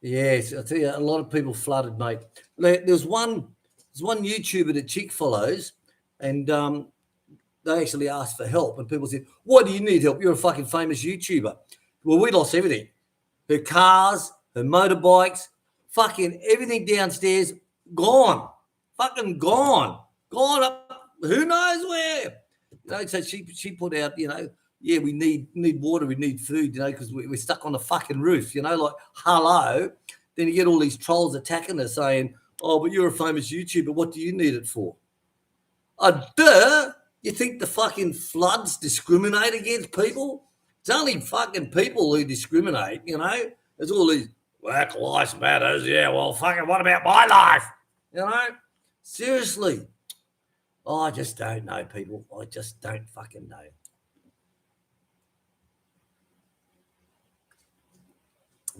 Yes, I tell you, a lot of people flooded, mate. There's one YouTuber that Chick follows, and they actually asked for help, and people said, why do you need help? You're a fucking famous YouTuber. Well, we lost everything. Her cars, her motorbikes, fucking everything downstairs, gone. Fucking gone. Gone up, who knows where. You know, so she put out, you know, yeah, we need water, we need food, you know, because we're stuck on the fucking roof, you know, like, hello. Then you get all these trolls attacking her saying, oh, but you're a famous YouTuber, what do you need it for? Duh. You think the fucking floods discriminate against people? It's only fucking people who discriminate, you know. There's all these, Black Lives Matters, yeah, well, fucking what about my life? You know? Seriously. Oh, I just don't know, people. I just don't fucking know.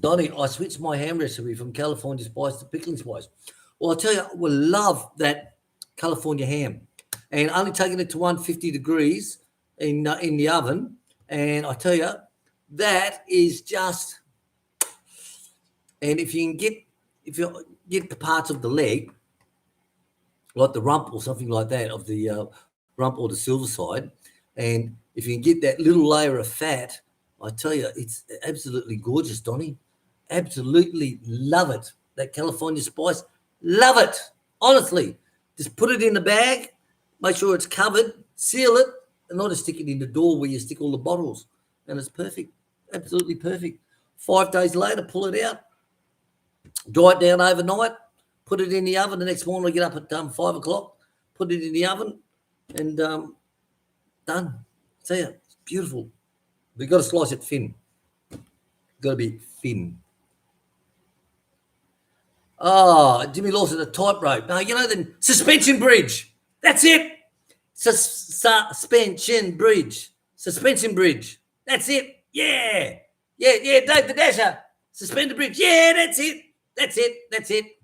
Donnie, I switched my ham recipe from California spice to pickling spice. Well, I tell you, I will love that California ham. And only taking it to 150 degrees in the oven. And I tell you, that is just, and if you get the parts of the leg, like the rump or something like that, of the rump or the silver side, and if you can get that little layer of fat, I tell you, it's absolutely gorgeous, Donnie. Absolutely love it. That California spice, love it. Honestly, just put it in the bag, make sure it's covered, seal it, and not just stick it in the door where you stick all the bottles. And it's perfect, absolutely perfect. 5 days later, pull it out, dry it down overnight, put it in the oven. The next morning, I get up at 5 o'clock, put it in the oven, and done. See it? It's beautiful. But you've got to slice it thin. Got to be thin. Oh, Jimmy Lawson, a tightrope. No, you know the suspension bridge. That's it. Suspension bridge. Suspension bridge. That's it. Yeah. Yeah, Dave the Dasher. Suspend the bridge. Yeah, that's it. That's it.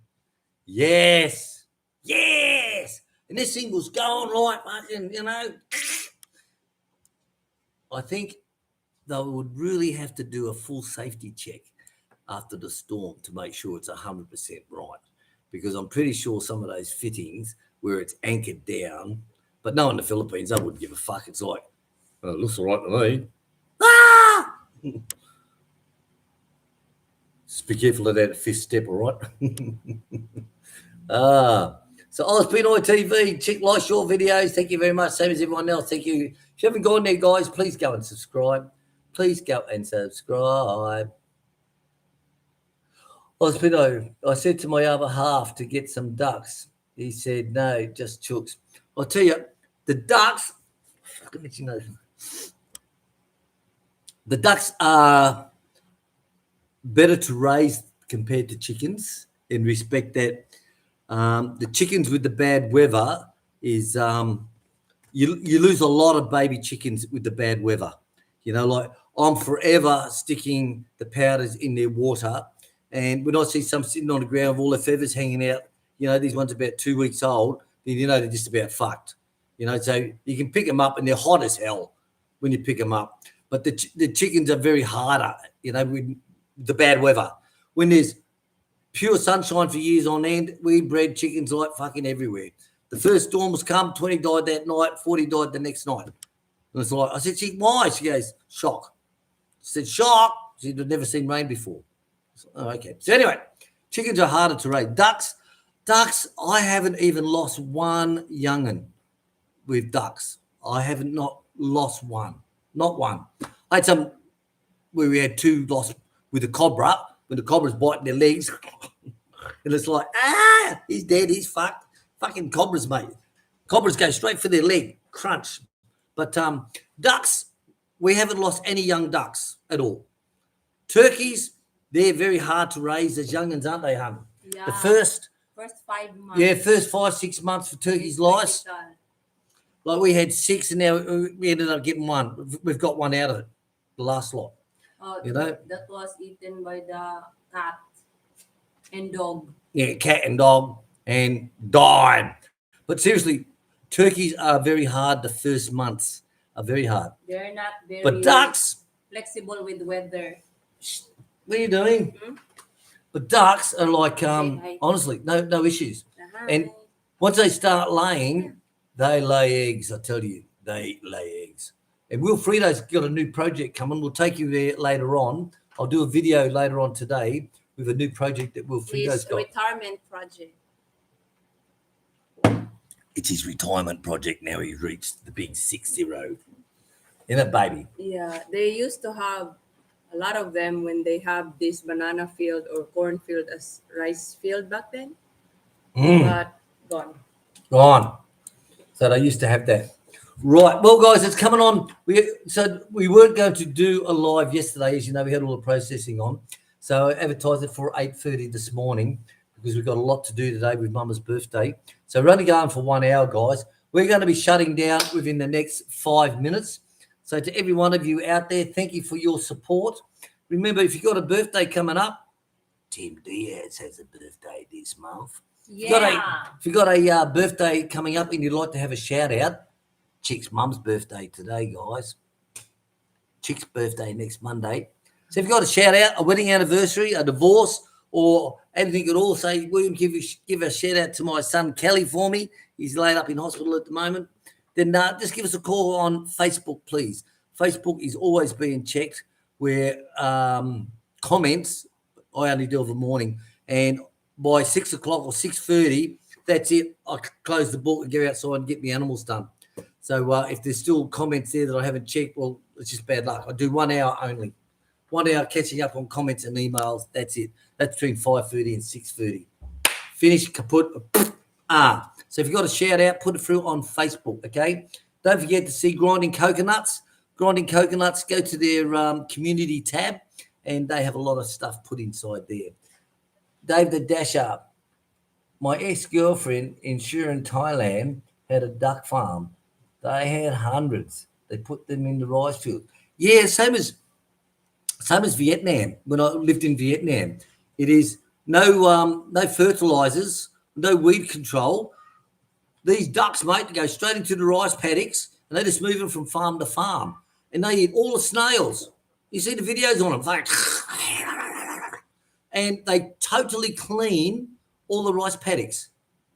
Yes. And this thing was going like fucking, I think they would really have to do a full safety check after the storm to make sure it's 100% right, because I'm pretty sure some of those fittings where it's anchored down, but no, in the Philippines, I wouldn't give a fuck. It's like, oh, it looks all right to me. Ah! Just be careful of that fifth step, all right? So Oz Pinoy TV, check like your videos. Thank you very much. Same as everyone else. Thank you. If you haven't gone there, guys, please go and subscribe. Please go and subscribe. Oz Pinoy, I said to my other half to get some ducks. He said, no, just chooks. I'll tell you, the ducks, I'll let you know. The ducks are better to raise compared to chickens in respect that the chickens with the bad weather is you lose a lot of baby chickens with the bad weather. Like I'm forever sticking the powders in their water, and when I see some sitting on the ground with all their feathers hanging out, these ones about 2 weeks old, then they're just about fucked. So you can pick them up and they're hot as hell when you pick them up. But the chickens are very harder, with the bad weather. When there's pure sunshine for years on end, we bred chickens like fucking everywhere. The first storm was come, 20 died that night, 40 died the next night. And it's like, I said, why? She goes, shock. I said, shock. She'd never seen rain before. Said, oh, okay. So anyway, chickens are harder to raise. Ducks, I haven't even lost one young'un with ducks. I haven't not lost one. Not one. I had some where we had 2 lost with a cobra, when the cobra's biting their legs. And it's like, he's dead, he's fucked. Fucking cobras, mate. Cobras go straight for their leg. Crunch. But ducks, we haven't lost any young ducks at all. Turkeys, they're very hard to raise as young'uns, aren't they, hon? Yeah. The first 5 months. Yeah, first 5-6 months for turkeys' lice. Like we had 6 and now we ended up getting 1. We've got 1 out of it, the last lot. Oh, that was eaten by the cat and dog. Yeah, cat and dog, and died. But seriously, turkeys are very hard. The first months are very hard. They're not very But ducks, flexible with weather. what are you doing? Mm-hmm. But ducks are like, honestly, no issues. Uh-huh. And once they start laying, they lay eggs, I tell you. They lay eggs. And Wilfredo's got a new project coming. We'll take you there later on. I'll do a video later on today with a new project that Wilfredo's got. His retirement project. It's his retirement project now. He's reached the big 60. Isn't it, baby? Yeah, they used to have a lot of them when they have this banana field or corn field as rice field back then. But Gone. So they used to have that. Right. Well, guys, it's coming on. We weren't going to do a live yesterday. As you know, we had all the processing on. So I advertised it for 8:30 this morning because we've got a lot to do today with Mama's birthday. So we're only going for 1 hour, guys. We're going to be shutting down within the next 5 minutes. So to every one of you out there, thank you for your support. Remember, if you've got a birthday coming up, Tim Diaz has a birthday this month. yeah. If you've got a birthday coming up and you'd like to have a shout out, Chick's mum's birthday today, guys. Chick's birthday next Monday. So if you've got a shout out, a wedding anniversary, a divorce, or anything at all, say, William, give a shout out to my son Kelly for me. He's laid up in hospital at the moment. Then just give us a call on Facebook, please. Facebook is always being checked where comments I only do of a morning, and by 6 o'clock or 6:30, that's it. I close the book and get outside and get my animals done. So if there's still comments there that I haven't checked, well, it's just bad luck. I do 1 hour only, 1 hour catching up on comments and emails. That's it. That's between 5:30 and 6:30. Finish, kaput. So if you've got a shout out, put it through on Facebook, okay? Don't forget to see Grinding Coconuts. Grinding Coconuts, go to their community tab, and they have a lot of stuff put inside there. Dave the Dasher, my ex-girlfriend in Shuren, Thailand, had a duck farm. They had hundreds. They put them in the rice field. Yeah, same as Vietnam. When I lived in Vietnam, it is no fertilizers, no weed control. These ducks, mate, they go straight into the rice paddocks, and they just move them from farm to farm, and they eat all the snails. You see the videos on them, and they totally clean all the rice paddocks,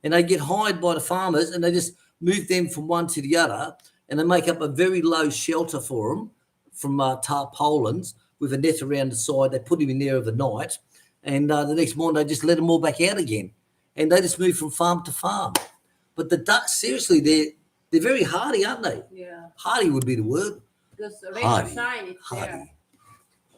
and they get hired by the farmers, and they just move them from one to the other, and they make up a very low shelter for them from tarpaulins with a net around the side. They put them in there overnight, and the next morning they just let them all back out again, and they just move from farm to farm. But the ducks, seriously, they're very hardy, aren't they? Yeah. Hardy would be the word. Because the rays of shine, it's there.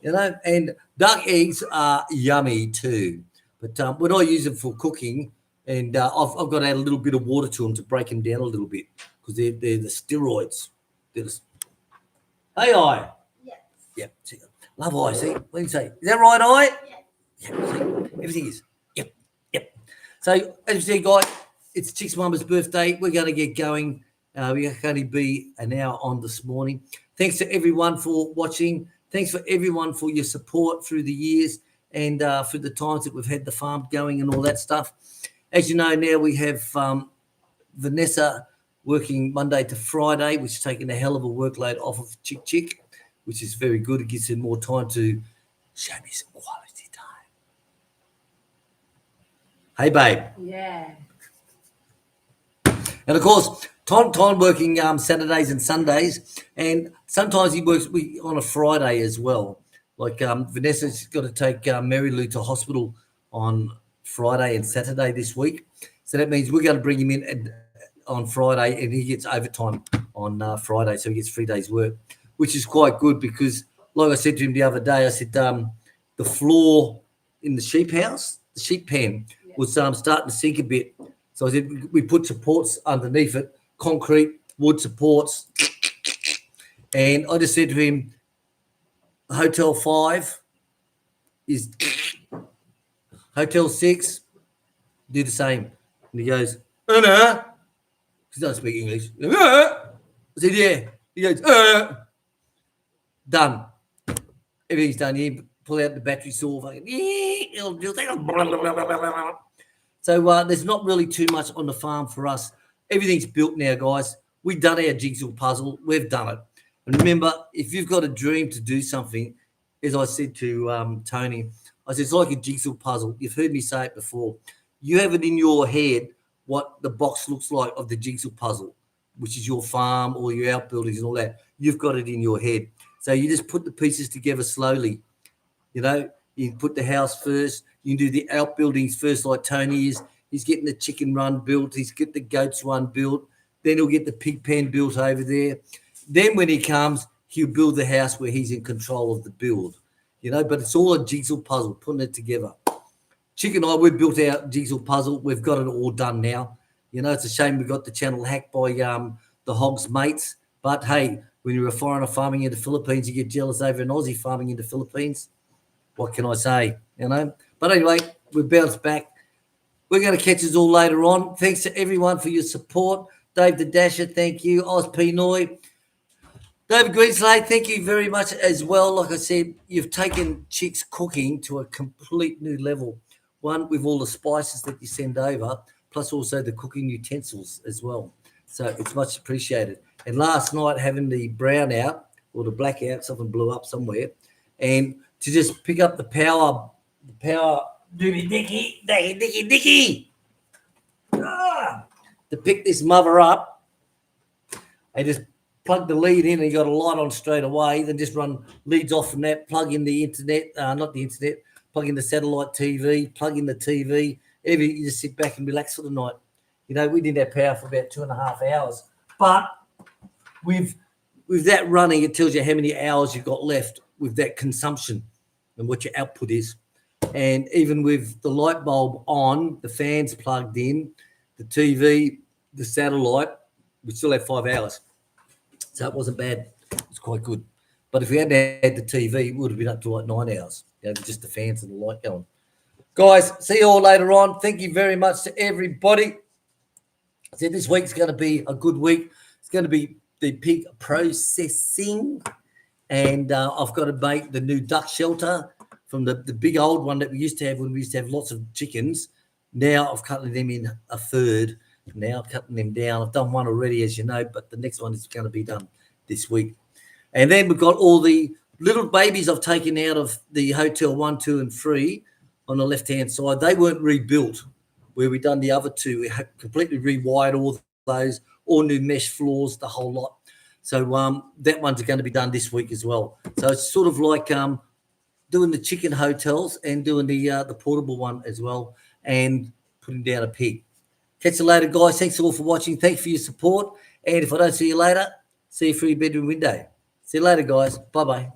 You know, and duck eggs are yummy too. But when I use them for cooking, and I've got to add a little bit of water to them to break them down a little bit, because they're the steroids. Hey, I. Yes. Yep. Love I. See, what do you say? Is that right, I? Yes. Yep. See, everything is. Yep. So as you see, guys, it's Chick's mama's birthday. We're going to get going. We're going to be an hour on this morning. Thanks to everyone for watching. Thanks for everyone for your support through the years and for the times that we've had the farm going and all that stuff. As you know, now we have Vanessa working Monday to Friday, which is taking a hell of a workload off of Chick, which is very good. It gives her more time to show me some quality time. Hey, babe. Yeah. And, of course, Tom working Saturdays and Sundays, and sometimes he works on a Friday as well. Like Vanessa's got to take Mary Lou to hospital on Friday and Saturday this week. So that means we're going to bring him in on Friday, and he gets overtime on Friday, so he gets 3 days work, which is quite good because, like I said to him the other day, I said the floor in the sheep house, the sheep pen, was starting to sink a bit. So I said we put supports underneath it, concrete, wood supports. And I just said to him, Hotel 5 is Hotel 6, do the same. And he goes, no. He doesn't speak English. I said, yeah. He goes, done. Everything's done. You pull out the battery saw. So there's not really too much on the farm for us. Everything's built now, guys. We've done our jigsaw puzzle. We've done it. And remember, if you've got a dream to do something, as I said to Tony, I said, it's like a jigsaw puzzle. You've heard me say it before. You have it in your head what the box looks like of the jigsaw puzzle, which is your farm or your outbuildings and all that. You've got it in your head. So you just put the pieces together slowly. You know, you put the house first. You can do the outbuildings first, like Tony is. He's getting the chicken run built. He's getting the goats run built. Then he'll get the pig pen built over there. Then when he comes, he'll build the house where he's in control of the build. You know, but it's all a jigsaw puzzle, putting it together. Chick and I, we've built our jigsaw puzzle. We've got it all done now. You know, it's a shame we got the channel hacked by the Hogs mates. But, hey, when you're a foreigner farming in the Philippines, you get jealous over an Aussie farming in the Philippines. What can I say, you know? But anyway, we bounced back. We're going to catch us all later on. Thanks to everyone for your support. Dave the Dasher, thank you. Oz Pinoy. David Greenslade, thank you very much as well. Like I said, you've taken Chick's cooking to a complete new level. One, with all the spices that you send over, plus also the cooking utensils as well. So it's much appreciated. And last night, having the brown out, or the black out, something blew up somewhere, and to just pick up the power, doobie dicky, to pick this mother up, and just plug the lead in, and you got a light on straight away, then just run leads off from that, plug in the internet, not the internet, plug in the satellite TV, plug in the TV. You just sit back and relax for the night. You know, we didn't have power for about 2.5 hours, but with that running, it tells you how many hours you've got left with that consumption and what your output is. And even with the light bulb on, the fans plugged in, the TV, the satellite, we still have 5 hours. So it wasn't bad. It was quite good. But if we hadn't had the TV, it would have been up to like 9 hours. You know, just the fans and the light going. Guys, see you all later on. Thank you very much to everybody. I said this week's going to be a good week. It's going to be the pig processing. And I've got to make the new duck shelter from the big old one that we used to have when we used to have lots of chickens. Now I've cut them in a third. Now I'm cutting them down. I've done one already, as you know, but the next one is going to be done this week. And then we've got all the little babies I've taken out of the hotel 1, 2, and 3 on the left-hand side. They weren't rebuilt where we done the other two. We completely rewired all those, all new mesh floors, the whole lot. So that one's going to be done this week as well. So it's sort of like doing the chicken hotels and doing the portable one as well and putting down a pig. Catch you later, guys. Thanks all for watching. Thanks for your support. And if I don't see you later, see you through your bedroom window. See you later, guys. Bye-bye.